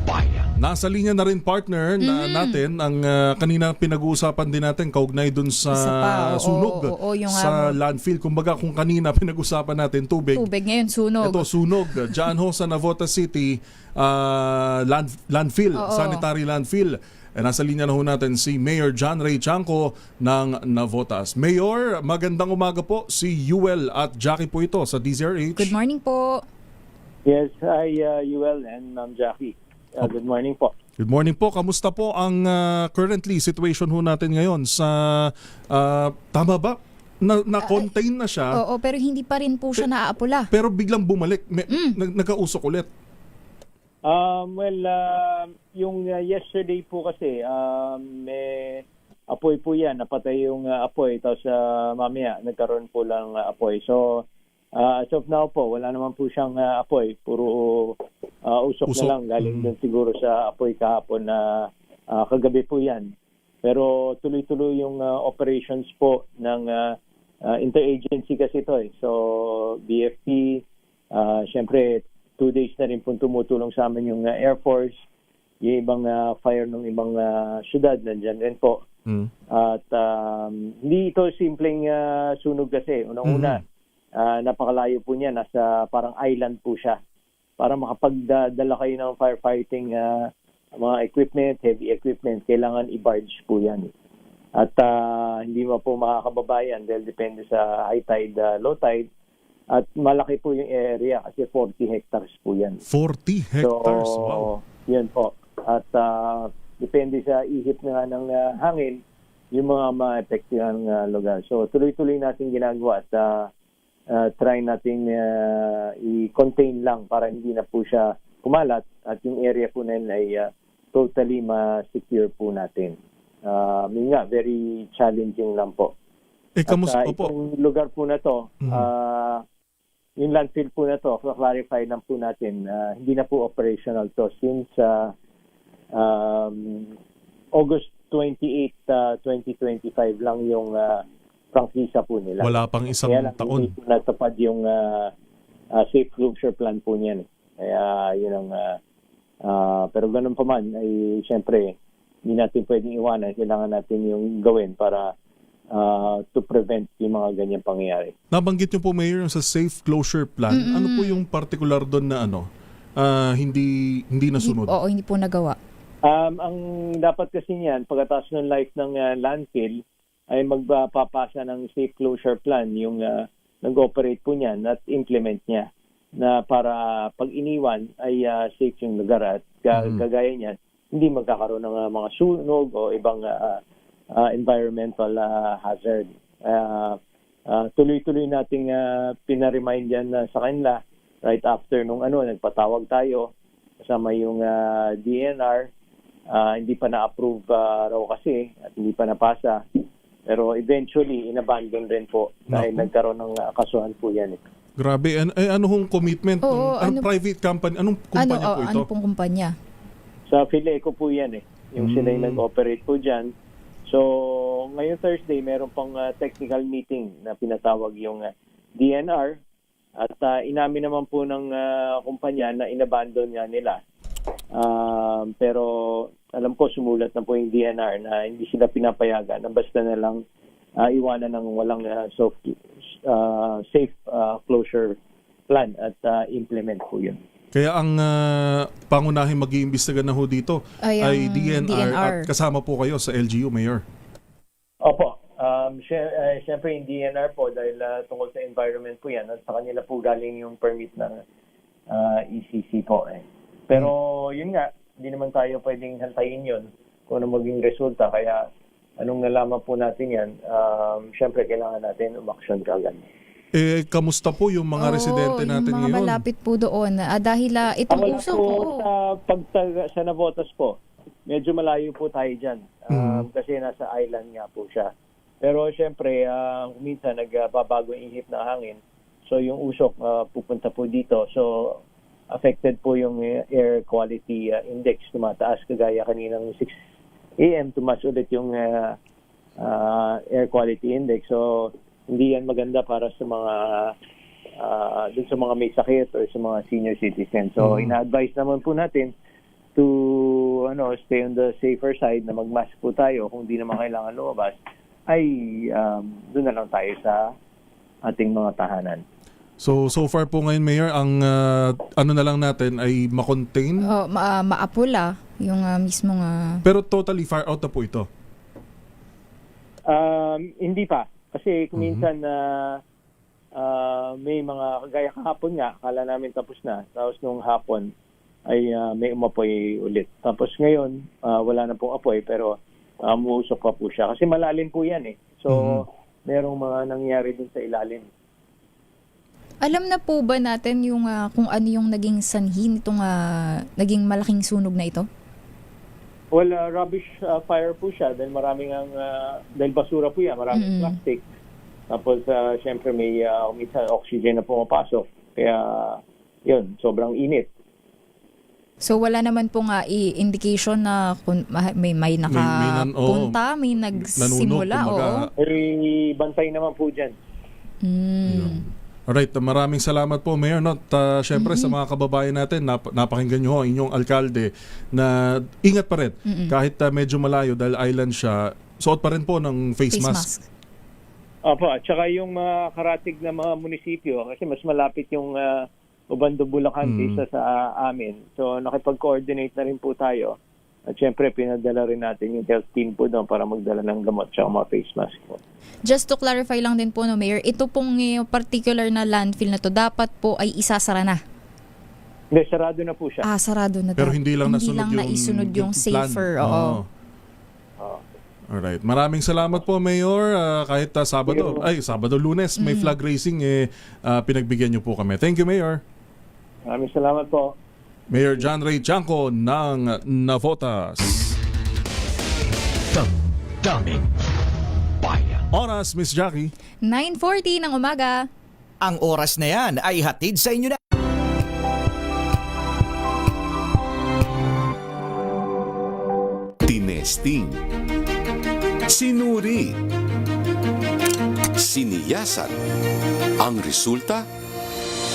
bayan. Nasa linya na rin partner natin ang kanina pinag-uusapan din natin kaugnay dun sa sunog yung sa landfill. Kumbaga kung kanina pinag-usapan natin tubig ngayon sunog. Ito sunog diyan ho sa Navotas City landfill, sanitary landfill. Nasa linya na ho natin si Mayor John Ray Chanco ng Navotas. Mayor, magandang umaga po. Si Yuel at Jackie po ito sa DZRH. Good morning po. Yes, hi Yuel and Ma'am Jackie. Good morning po. Good morning po. Kamusta po ang currently situation ho natin ngayon sa tama ba? Na-contain na siya. Oo, pero hindi pa rin po siya naaapula. Pero biglang bumalik. Nagkausok ulit. Yung yesterday po kasi may apoy po yan. Napatay yung apoy. Tapos mamaya nagkaroon po lang apoy. So as of now po, wala naman po siyang apoy. Puro usok na lang. Galing dun siguro sa apoy kahapon na kagabi po yan. Pero tuloy-tuloy yung operations po ng interagency kasi ito eh. So BFP, syempre 2 days na rin po tumutulong sa amin yung Air Force, yung ibang fire ng ibang syudad, nandyan rin po. At hindi ito simpleng sunog kasi. Unang-una, napakalayo po niya, nasa parang island po siya. Para makapagdala kayo ng firefighting mga equipment, heavy equipment, kailangan i-barge po yan. At hindi mo po makakababayan dahil depende sa high tide, low tide. At malaki po yung area kasi 40 hectares po yan. 40 hectares? So, wow. Yan po. At depende sa ihip nga ng hangin, yung mga maepektihan lugar. So tuloy-tuloy natin ginagawa at try natin i-contain lang para hindi na po siya kumalat at yung area po na yun ay totally ma-secure po natin. Yun nga, very challenging lang po. At itong lugar po na to, yung landfill po na to, clarify lang po natin, hindi na po operational to since August 28, 2025 lang yung prangkisa po nila. Wala pang isang Kaya lang, taon. hindi po natupad yung safe closure plan po niyan. Kaya yun ang pero ganun pa man ay siyempre hindi natin pwedeng iwanan. Kailangan natin yung gawin para to prevent yung mga ganyang pangyayari. Nabanggit niyo po, Mayor, yung sa safe closure plan. Ano po yung particular doon na hindi nasunod? Oo, hindi po nagawa. Ang dapat kasi niyan, pagkatapos ng life ng landfill, ay magpapasa ng safe closure plan yung nag-operate po niyan at implement niya na para pag iniwan ay safe yung lugar at kagaya niyan, hindi magkakaroon ng mga sunog o ibang environmental hazard. Tuloy-tuloy nating pinaremind yan sa kanila right after nung nagpatawag tayo kasama yung DNR. Hindi pa na-approve raw kasi at hindi pa napasa. Pero eventually, inabandon rin po dahil nagkaroon ng kasuhan po yan. Grabe. Ano hong commitment? Anong private company? Anong kumpanya po ito? Ano pong kumpanya? Sa Fileco po yan Yung sila yung nag-operate po dyan. So, ngayon Thursday, meron pang technical meeting na pinatawag yung DNR. At inamin naman po ng kumpanya na inabandon nga nila. Pero alam ko sumulat na po yung DNR na hindi sila pinapayagan na basta na lang iwanan ng walang safe closure plan at implement po yun. Kaya ang pangunahing mag-iimbestiga na ho dito ay DNR at kasama po kayo sa LGU, Mayor. Opo. Siyempre yung DNR po dahil tungkol sa environment po yan at sa kanila po galing yung permit ng ECC po. Pero yun nga, hindi naman tayo pwedeng hantayin yun kung ano maging resulta. Kaya anong nalaman po natin yan, siyempre kailangan natin umaksyon kagad. Kamusta po yung mga residente natin yung mga ngayon? malapit po doon. Dahil itong usok sa Navotas po, medyo malayo po tayo dyan. Kasi nasa island nga po siya. Pero siyempre, minsan nagbabago yung ihip ng hangin. So yung usok pupunta po dito. So affected po yung air quality index. Tumataas kagaya kaninang 6 a.m. tumaas ulit yung air quality index. So hindi yan maganda para sa mga dun sa mga may sakit or sa mga senior citizens. So ina-advise naman po natin to stay on the safer side na mag-mask po tayo. Kung di naman kailangan lumabas ay doon na lang tayo sa ating mga tahanan. So far po ngayon, Mayor, ang ano na lang natin ay ma-contain? Maapula yung mismong... Pero totally fire out na po ito? Hindi pa. Kasi minsan may mga kagaya kahapon nga, akala namin tapos na. Tapos nung hapon ay may umapoy ulit. Tapos ngayon, wala na pong apoy pero umuusok pa po siya. Kasi malalim po yan So, merong mga nangyari dun sa ilalim. Alam na po ba natin yung kung ano yung naging sanhi nitong naging malaking sunog na ito? Well, rubbish fire po siya dahil maraming dahil basura po yan, maraming plastic. Tapos, syempre may minsan oxygen na pumapasok. Kaya, yun, sobrang init. So, wala naman pong indication na kung may nakapunta, may nagsimula. May bantay naman po dyan. Alright, maraming salamat po, Mayor. Siyempre sa mga kababayan natin, napakinggan nyo inyong alkalde na ingat pa rin. Kahit medyo malayo dahil island siya, suot pa rin po ng face mask. Opo, at saka yung mga karatig na mga munisipyo, kasi mas malapit yung Ubando, Bulacan kaysa sa amin. So nakipag-coordinate na rin po tayo. At syempre, pinadala rin natin yung health team po doon para magdala ng gamot at mga face mask po. Just to clarify lang din po, Mayor, ito pong particular na landfill na to, dapat po ay isasara na? Hindi, sarado na po siya. Sarado na. Pero hindi lang naisunod yung safer. Oo. Alright. Maraming salamat po, Mayor. Kahit Sabado, Lunes, may flag racing, pinagbigyan niyo po kami. Thank you, Mayor. Maraming salamat po. Mayor John Ray Chanco ng Navotas. Damdamin Bayan. Oras, Miss Jackie. 9:40 ng umaga. Ang oras na yan ay hatid sa inyo na. Tinesting. Sinuri. siniyasan. Ang resulta?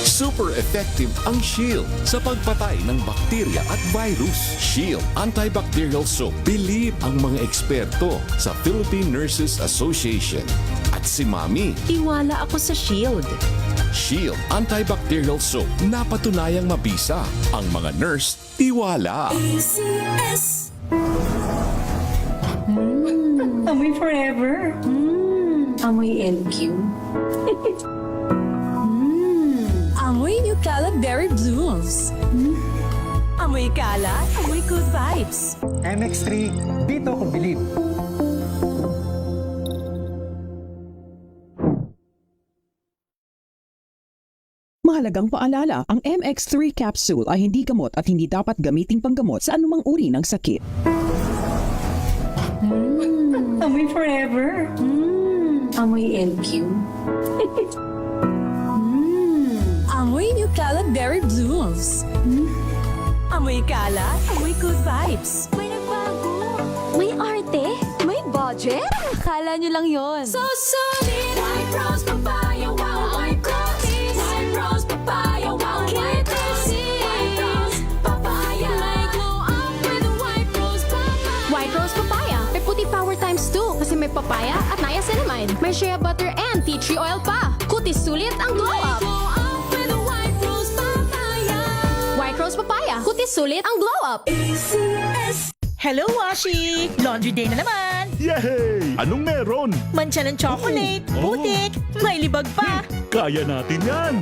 Super effective ang Shield sa pagpatay ng bakterya at virus. Shield Antibacterial Soap. Believe ang mga eksperto sa Philippine Nurses Association. At si Mami. Tiwala ako sa Shield. Shield Antibacterial Soap. Napatunayang mabisa. Ang mga nurse, tiwala. ACS. Amoy forever. Amoy LQ. Amoy New Caleb Berry Blooms. Amoy kalat, amoy good vibes. MX3, dito ko believe. Mahalagang paalala, ang MX3 capsule ay hindi gamot at hindi dapat gamiting panggamot sa anumang uri ng sakit. Amoy forever. Amoy LQ. Amoy New Caleb Berry Blooms. Amoy kalat, amoy good vibes. May nagbago. May arte. May budget. Akala nyo lang yon. So solid, white rose papaya, wow, white rose. White rose papaya, wow, white rose. White rose papaya. May glow up with white rose papaya. White rose papaya. May puti power times 2 kasi may papaya at niacinamide. May shea butter and tea tree oil pa. Kutis sulit ang glow up. Rose papaya. Kutis sulit ang glow up. ACS. Hello, Washi! Laundry day na naman! Yay! Anong meron? Mancha ng chocolate, putik, may libag pa. Kaya natin yan!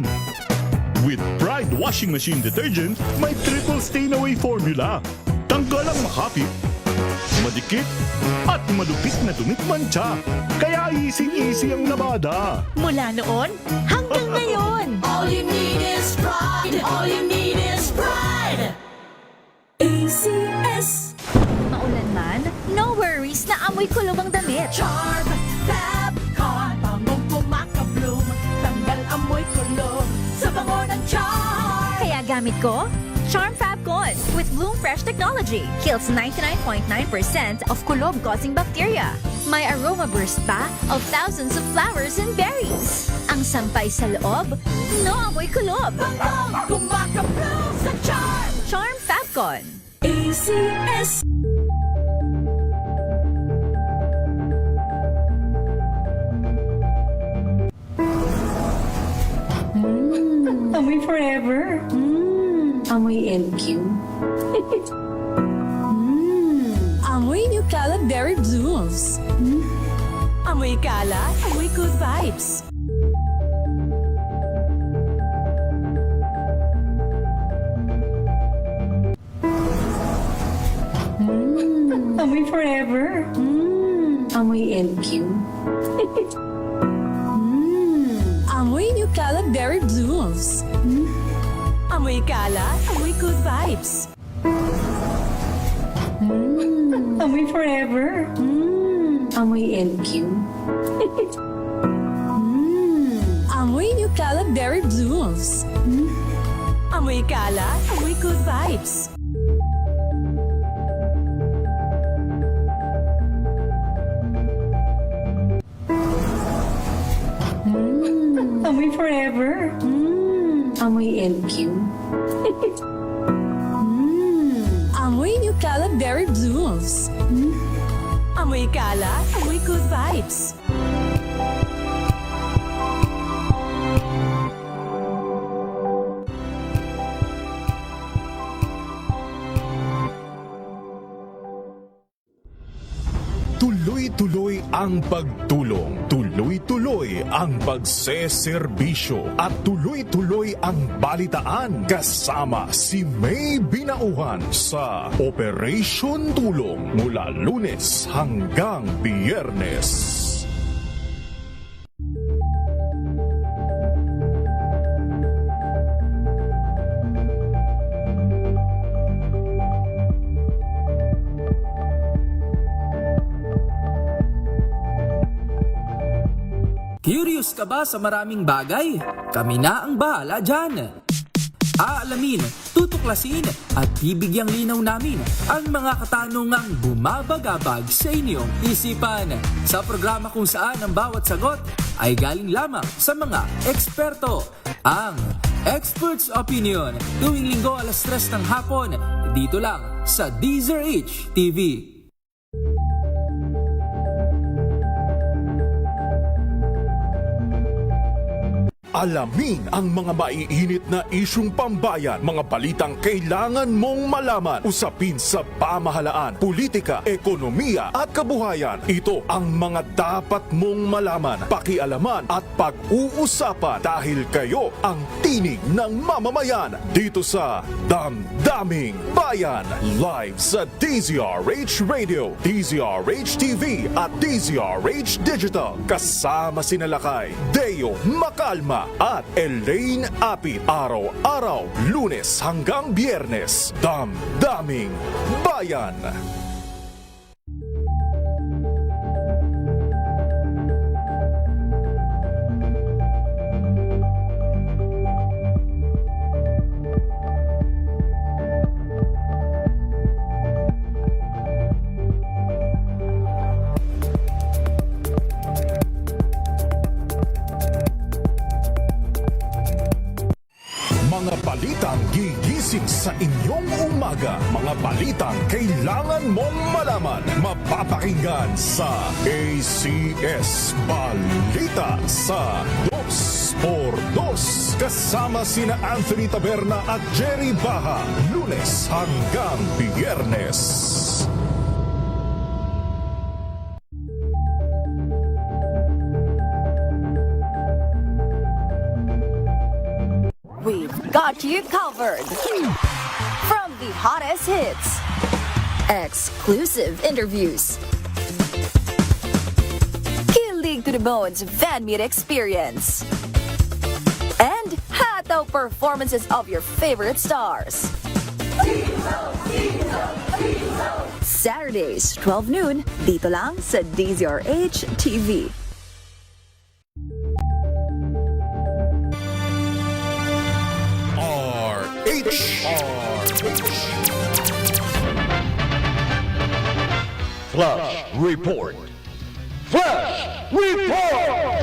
With Pride Washing Machine Detergent, may triple stain-away formula. Tanggal ang makapit, madikit, at malupit na dumit mancha. Kaya easy-easy ang labada. Mula noon hanggang ngayon. All you need is pride. All you need is pride. ACS. Maulan man, no worries na amoy kulog ang damit. Charm, Fab, Con, pangong pumakabloom. Tanggal amoy kulog sa bango ng Charm. Kaya gamit ko, Charm Fab Con with Bloom Fresh technology. Kills 99.9% of kulob-causing bacteria. May aroma burst pa of thousands of flowers and berries. Ang sampay sa loob, no amoy kulob. Bangong kumakabloom sa Charm. Charm Fab Con. ACS. Amoy forever. Amoy LQ. Amoy New Caleb Berry Blooms. Amoy kalat, amoy good vibes. Amoy forever. Amoy LQ. Amoy New Caleb Berry Blooms. Amoy kalat, amoy good vibes. Amoy forever. Amoy LQ. Amoy New Caleb Berry Blooms. Amoy kalat, amoy good vibes. Amoy forever. Amoy LQ. Amoy New Caleb Berry Blooms. Amoy kalat, amoy good vibes. Tuloy-tuloy ang pagtulong, tuloy-tuloy ang pagseserbisyo, at tuloy-tuloy ang balitaan kasama si May Binauhan sa Operation Tulong mula Lunes hanggang Biyernes. Curious ka ba sa maraming bagay? Kami na ang bahala dyan. Aalamin, tutuklasin at bibigyang linaw namin ang mga katanungang bumabagabag sa inyong isipan. Sa programa kung saan ang bawat sagot ay galing lamang sa mga eksperto. Ang Expert's Opinion, tuwing linggo alas 3 ng hapon, dito lang sa DZRH TV. Alamin ang mga maiinit na isyung pambayan, mga balitang kailangan mong malaman, usapin sa pamahalaan, politika, ekonomiya at kabuhayan. Ito ang mga dapat mong malaman, pakialaman at pag-uusapan dahil kayo ang tinig ng mamamayan dito sa Damdaming Bayan. Live sa DZRH Radio, DZRH TV at DZRH Digital. Kasama sina Lakay, Deo Macalma at Elaine Apit. Araw-araw, Lunes hanggang Biyernes. Damdaming Bayan. Mga balitang gigising sa inyong umaga. Mga balitang kailangan mong malaman. Mapapakinggan sa ACS Balita sa 2x2. Kasama sina Anthony Taberna at Jerry Baha. Lunes hanggang Biyernes. We've got you covered. From the hottest hits, exclusive interviews, kilig to the bones fan meet experience, and hataw performances of your favorite stars. Saturdays, 12 noon, dito lang sa DZRH TV. Flash Report. Flash Report!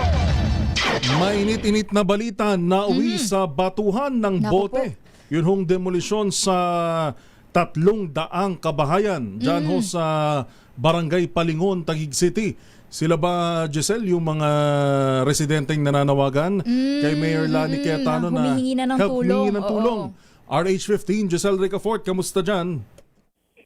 Mainit-init na balita na uwi sa batuhan ng bote. Yun hong demolisyon sa 300 kabahayan dyan ho sa Barangay Palingon, Taguig City. Sila ba, Giselle, yung mga residenteng nananawagan kay Mayor Lani Cayetano na humihingi na ng tulong? RH15, Giselle Ricafort, kamusta dyan?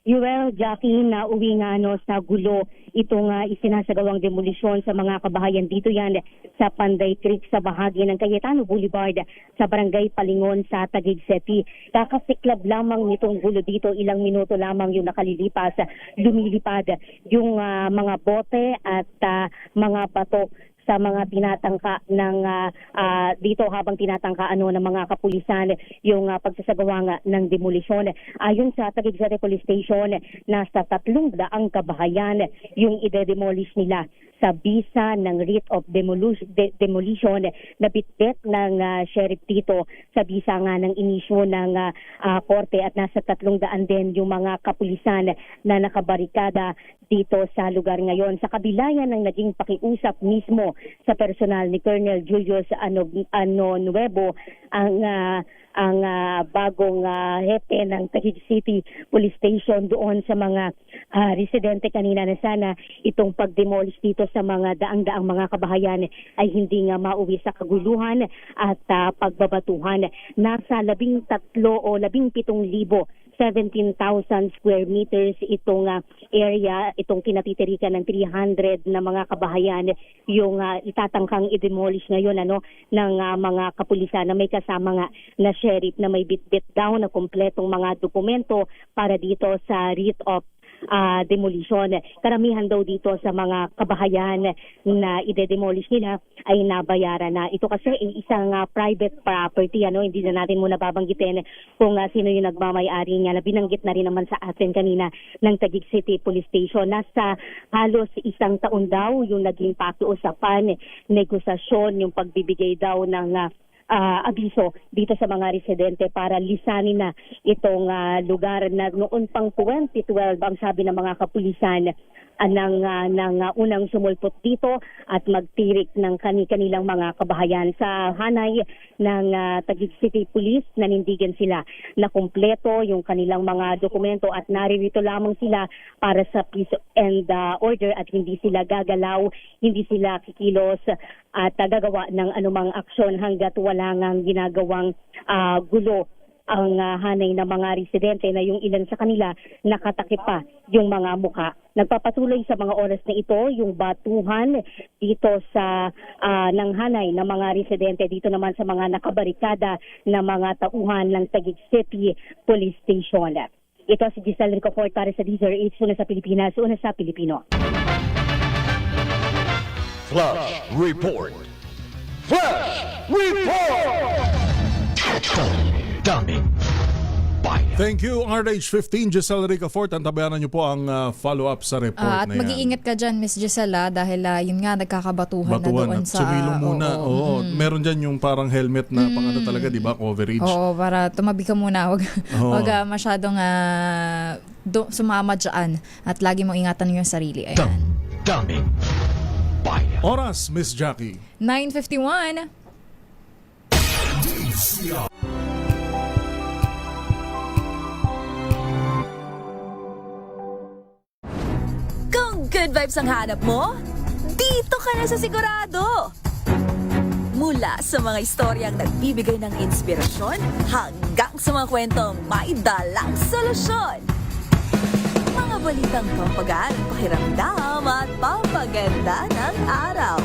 Well, Jackie, na uwi nga sa gulo itong isinasagawang demolisyon sa mga kabahayan. Dito yan sa Panday Creek sa bahagi ng Cayetano Boulevard sa Barangay Palingon sa Taguig City. Kakasiklab lamang nitong gulo dito, ilang minuto lamang yung nakalilipas, lumilipad yung mga bote at mga bato sa mga tinatangka ng dito habang tinatangka ng mga kapulisan yung pagsasagawa ng demolisyon. Ayon sa Taguig City Police Station, nasa 300 kabahayan yung ide-demolish nila sa bisa ng writ of demolition na bitbit ng sheriff dito sa bisa nga ng inisyo ng korte, at nasa 300 din yung mga kapulisan na nakabarikada dito sa lugar ngayon. Sa kabila yan ng naging pakiusap mismo sa personal ni Colonel Julius Nuevo, ang bagong hepe ng Taguig City Police Station, doon sa mga residente kanina na sana itong pagdemolish dito sa mga daang-daang mga kabahayan ay hindi nga mauwi sa kaguluhan at pagbabatuhan. Nasa 13 o 17,000 17,000 square meters itong area, itong kinatitirikan ng 300 na mga kabahayan yung itatangkang i-demolish ngayon ng mga kapulisan na may kasama nga na sheriff na may bitbit daw na kumpletong mga dokumento para dito sa writ of demolition. Karamihan daw dito sa mga kabahayan na ide-demolish nila ay nabayaran na. Ito kasi ay isang private property, hindi na natin muna babanggitin kung sino yung nagmamay-ari niya, na binanggit na rin naman sa atin kanina ng Taguig City Police Station. Nasa halos 1 taon daw yung naging pakiusapan, negosasyon, yung pagbibigay daw ng abiso dito sa mga residente para lisanin na itong lugar na noon pang 2012 ang sabi ng mga kapulisan unang sumulpot dito at magtirik ng kanilang mga kabahayan. Sa hanay ng Taguig City Police, nanindigan sila na kumpleto yung kanilang mga dokumento at naririto lamang sila para sa peace and order at hindi sila gagalaw, hindi sila kikilos at gagawa ng anumang aksyon hanggat wala ngang ginagawang gulo ang hanay ng mga residente na yung ilan sa kanila nakatakip pa yung mga mukha. Nagpapatuloy sa mga oras na ito yung batuhan dito sa ng hanay ng mga residente dito naman sa mga nakabarikada na mga tauhan ng Taguig City Police Station. Ito si Giselle Ricofort para sa DZRH, una sa Pilipinas, una sa Pilipino. Flash Report! Flash Report! Daming bayan. Thank you, RH15, Giselle Ricafort. Antabayanan niyo po ang follow-up sa report At na yan. mag-iingat ka dyan, Miss Gisela, dahil yun nga, nagkakabatuhan Batuan na doon at sa... sumilong muna. Oo. Meron dyan yung parang helmet na pang talaga, di ba? Coverage. Oo, para tumabi ka muna. Wag masyadong sumama dyan. At lagi mo ingatan yung sarili. Ayan. Daming bayan. Oras, Miss Jackie. 9:51. Kung good vibes ang hanap mo, dito ka na sa Sigurado! Mula sa mga istoryang nagbibigay ng inspirasyon hanggang sa mga kwentong may dalang solusyon. Mga balitang pampagaan, pakiramdam at pampaganda ng araw.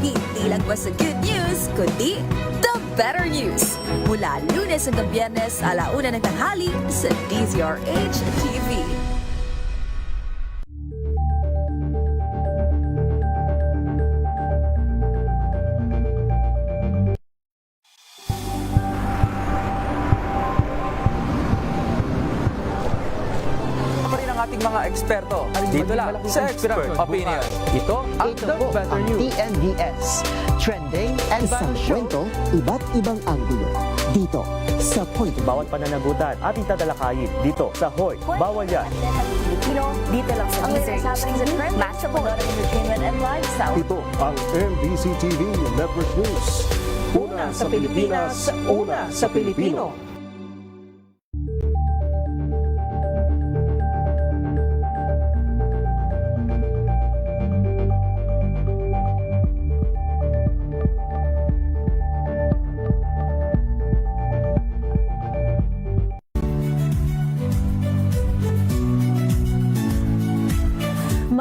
Hindi lang ba sa good news, kundi the better news. Mula Lunes hanggang Biyernes, 1:00 ng tanghali sa DZRH TV. Ating mga eksperto. Dito lang sa Expert Opinion. Ito ang The Better News. TNDS. Trending and Isang kwento, iba't ibang anggulo. Dito sa Point. Bawat pananagutan ating tatalakayin dito sa Hoy. Bawal yan. Dito lang sa DZRH. Match up of entertainment and lifestyle. Ito ang MBC TV Network News. Una sa Pilipinas, una sa Pilipino.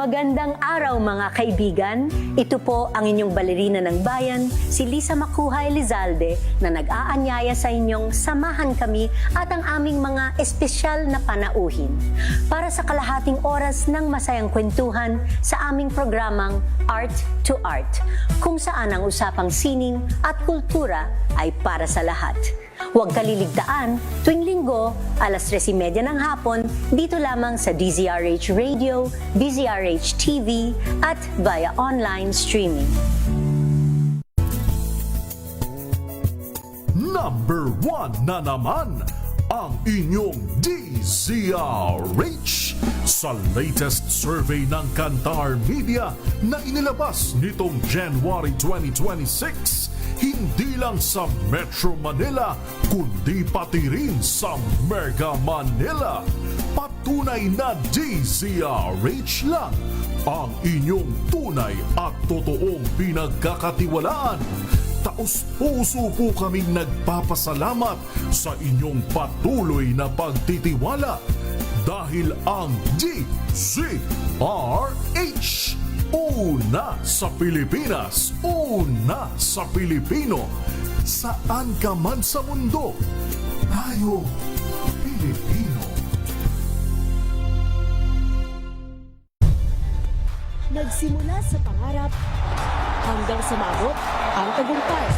Magandang araw mga kaibigan. Ito po ang inyong balerina ng bayan, si Lisa Makuhay Lizalde, na nag-aanyaya sa inyong samahan kami at ang aming mga espesyal na panauhin para sa kalahating oras ng masayang kwentuhan sa aming programang Art to Art, kung saan ang usapang sining at kultura ay para sa lahat. Huwag kaliligtaan, tuwing linggo, 3:30 ng hapon, dito lamang sa DZRH Radio, DZRH TV, at via online streaming. Number 1 na naman ang inyong DZRH sa latest survey ng Kantar Media na inilabas nitong January 2026. Hindi lang sa Metro Manila, kundi pati rin sa Mega Manila. Patunay na DZRH lang ang inyong tunay at totoong pinagkakatiwalaan. Taos-puso po kaming nagpapasalamat sa inyong patuloy na pagtitiwala dahil ang DZRH una sa Pilipinas, una sa Pilipino. Saan ka man sa mundo, tayo Pilipino. Nagsimula sa pangarap hanggang sumabot ang tagumpay.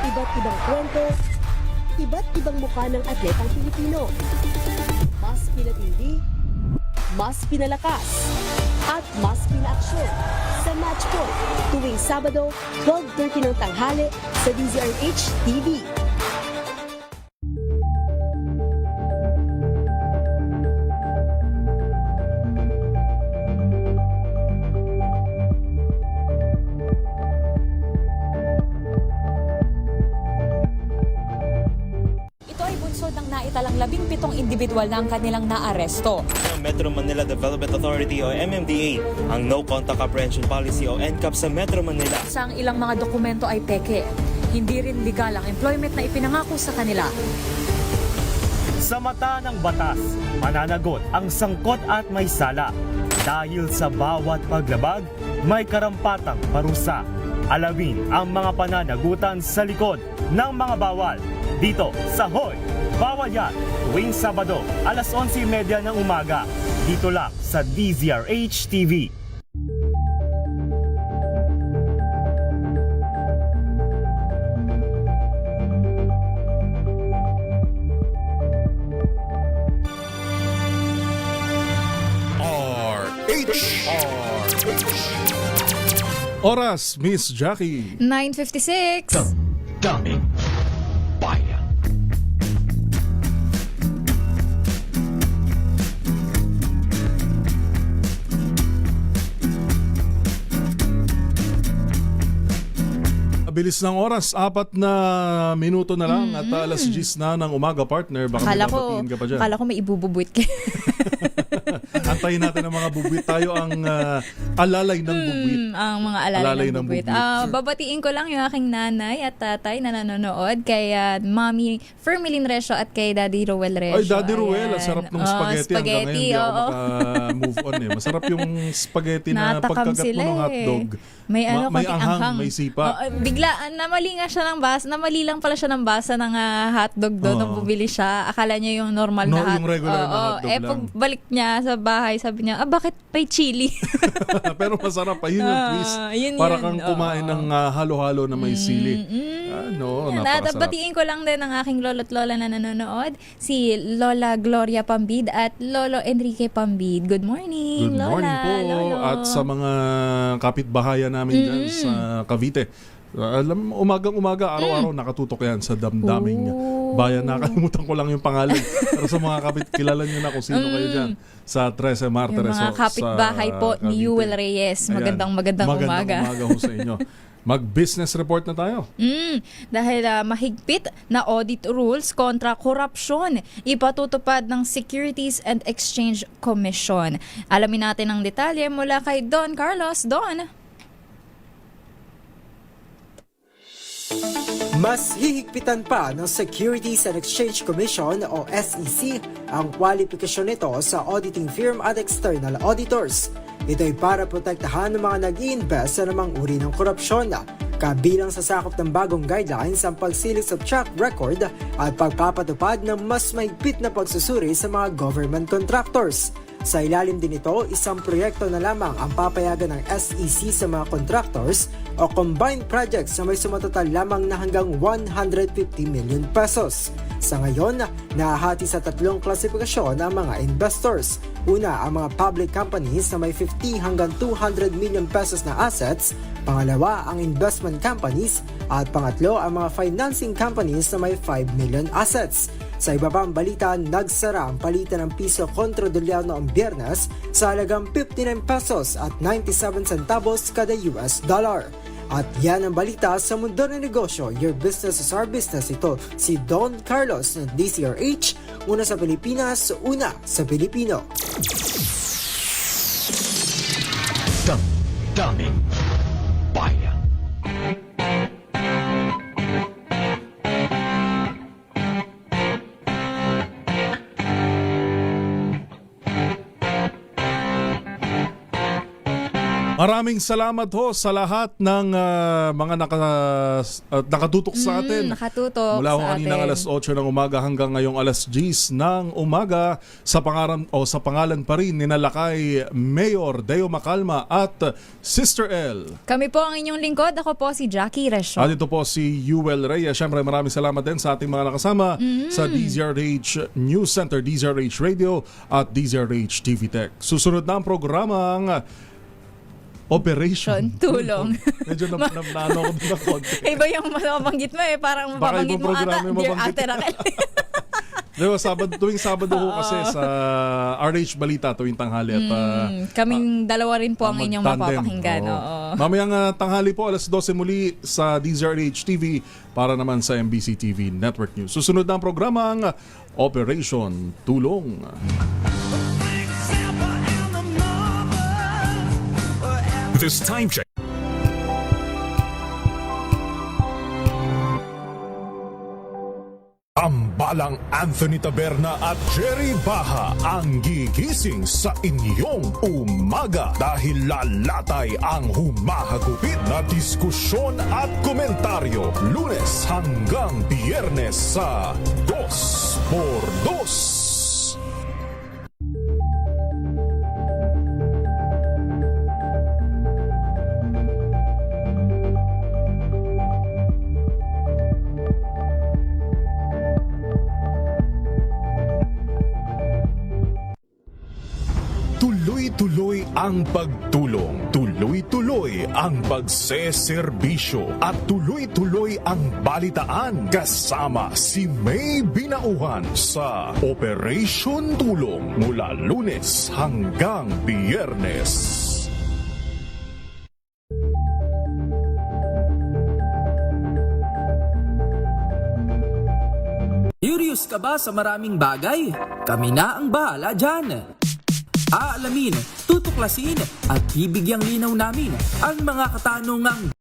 Iba't ibang kwento, iba't ibang mukha ng atletang Pilipino. Mas pinatindi, mas pinalakas, at mas pinaaksyon sa Match Point tuwing Sabado, 12:30 ng tanghali sa DZRH TV. 17 individual na ang kanilang naaresto. Metro Manila Development Authority o MMDA ang No Contact Apprehension Policy o NCAP sa Metro Manila. Sa ang ilang mga dokumento ay peke. Hindi rin legal ang employment na ipinangako sa kanila. Sa mata ng batas, mananagot ang sangkot at may sala. Dahil sa bawat paglabag, may karampatang parusa. Alamin ang mga pananagutan sa likod ng mga bawal. Dito sa Hoy! Bawal Yan! Tuwing Sabado, alas 11:30 ng umaga. Dito lang sa DZRH TV. Oras, Miss Jackie. 9:56. Daming bayan. Bilis ng oras, 4 na minuto na lang at alas 10 na ng umaga, partner. Baka may babatiin ka pa dyan. Akala ko may ibububuit ka. Antayin natin ang mga bubuit. Tayo ang alalay ng bubuit. Ang mga alalay ng bubuit. Babatiin ko lang yung aking nanay at tatay na nanonood kay Mami Fermilin Resio at kay Daddy Roel Resio. Ay, Daddy Roel, ang sarap ng spaghetti. Hanggang ngayon, hindi ako maka-move on eh. Masarap yung spaghetti na pagkagat mo ng hotdog. May may anghang, may sipa. Biglaan, namali nga siya ng basa. Namali lang pala siya ng basa ng hotdog doon nung bumili siya. Akala niya yung normal na hotdog. Yung regular na hotdog lang. Pagbalik niya sa bahay, sabi niya, bakit may chili? Pero masarap pa. Yun yung twist. Para kang kumain ng halo-halo na may sili. Napakasarap. Batiin ko lang din ang aking lolo't lola na nanonood. Si Lola Gloria Pambid at Lolo Enrique Pambid. Good morning, Good Lola. morning po. Lolo. At sa mga kapitbahayan namin dyan sa Cavite. Alam, umagang-umaga, araw-araw nakatutok yan sa damdaming bayan. Nakalimutan ko lang yung pangalan. Pero sa mga kilala nyo na kung sino kayo dyan sa 13 Martires. Yung mga kapitbahay po ni Yuel Reyes. Magandang umaga. Magandang umaga ho sa inyo. Mag-business report na tayo. Dahil mahigpit na audit rules kontra korupsyon ipatutupad ng Securities and Exchange Commission. Alamin natin ang detalye mula kay Don Carlos. Don? Mas hihigpitan pa ng Securities and Exchange Commission o SEC ang kwalifikasyon nito sa auditing firm at external auditors. Ito ay para protektahan ng mga nag-i-invest sa namang uri ng korupsyon, kabilang sa sakop ng bagong guidelines ang pagsilik sa track record at pagpapatupad ng mas mahigpit na pagsusuri sa mga government contractors. Sa ilalim din ito, isang proyekto na lamang ang papayagan ng SEC sa mga contractors o combined projects na may sumatotal lamang na hanggang 150 million pesos. Sa ngayon, nahahati sa 3 klasifikasyon ang mga investors. Una, ang mga public companies na may 50 hanggang 200 million pesos na assets. Pangalawa, ang investment companies. At pangatlo, ang mga financing companies na may 5 million assets. Sa iba pang balita, nagsara ang palitan ng piso kontra dolyar noong Biyernes sa halagang 59 pesos at 97 centavos kada US dollar. At yan ang balita sa mundo ng negosyo. Your business is our business. Ito si Don Carlos ng DZRH. Una sa Pilipinas, una sa Pilipino. Daming bayan. Maraming salamat ho sa lahat ng mga nakatutok sa atin. Nakatutok mula ho sa kaninang atin. alas 8 ng umaga hanggang ngayong alas 10 ng umaga sa pangalan pa rin ni Nalakay Mayor Deo Macalma at Sister L. Kami po ang inyong lingkod. Ako po si Jackie Resio. At ito po si Yuel Reyes. Siyempre maraming salamat din sa ating mga nakasama sa DZRH News Center, DZRH Radio at DZRH TV Tech. Susunod na ang programang Operation Tulong. Medyo naano ko doon ng konti. Iba yung mabanggit mo eh. Parang mabanggit mo ata. Dear Ate Raquel. Diba, tuwing Sabado ho kasi sa RH Balita tuwing tanghali at kaming dalawa rin po ang inyong mag-tandem. mapapakinggan. Oo. Oo. Mamayang tanghali po, alas 12 muli sa DZRH TV para naman sa MBC TV Network News. Susunod na ang programa ang Operation Tulong. This time check. Tambalang Anthony Taberna at Jerry Baha ang gigising sa inyong umaga dahil lalatay ang humahagupit na diskusyon at komentaryo Lunes hanggang Biyernes sa 2x2. Tuloy-tuloy ang pagtulong, tuloy-tuloy ang pagseserbisyo at tuloy-tuloy ang balitaan kasama si May Binauhan sa Operation Tulong mula Lunes hanggang Biyernes. Curious ka ba sa maraming bagay? Kami na ang bahala dyan. Aalamin, tutuklasin at bibigyang linaw namin ang mga katanungang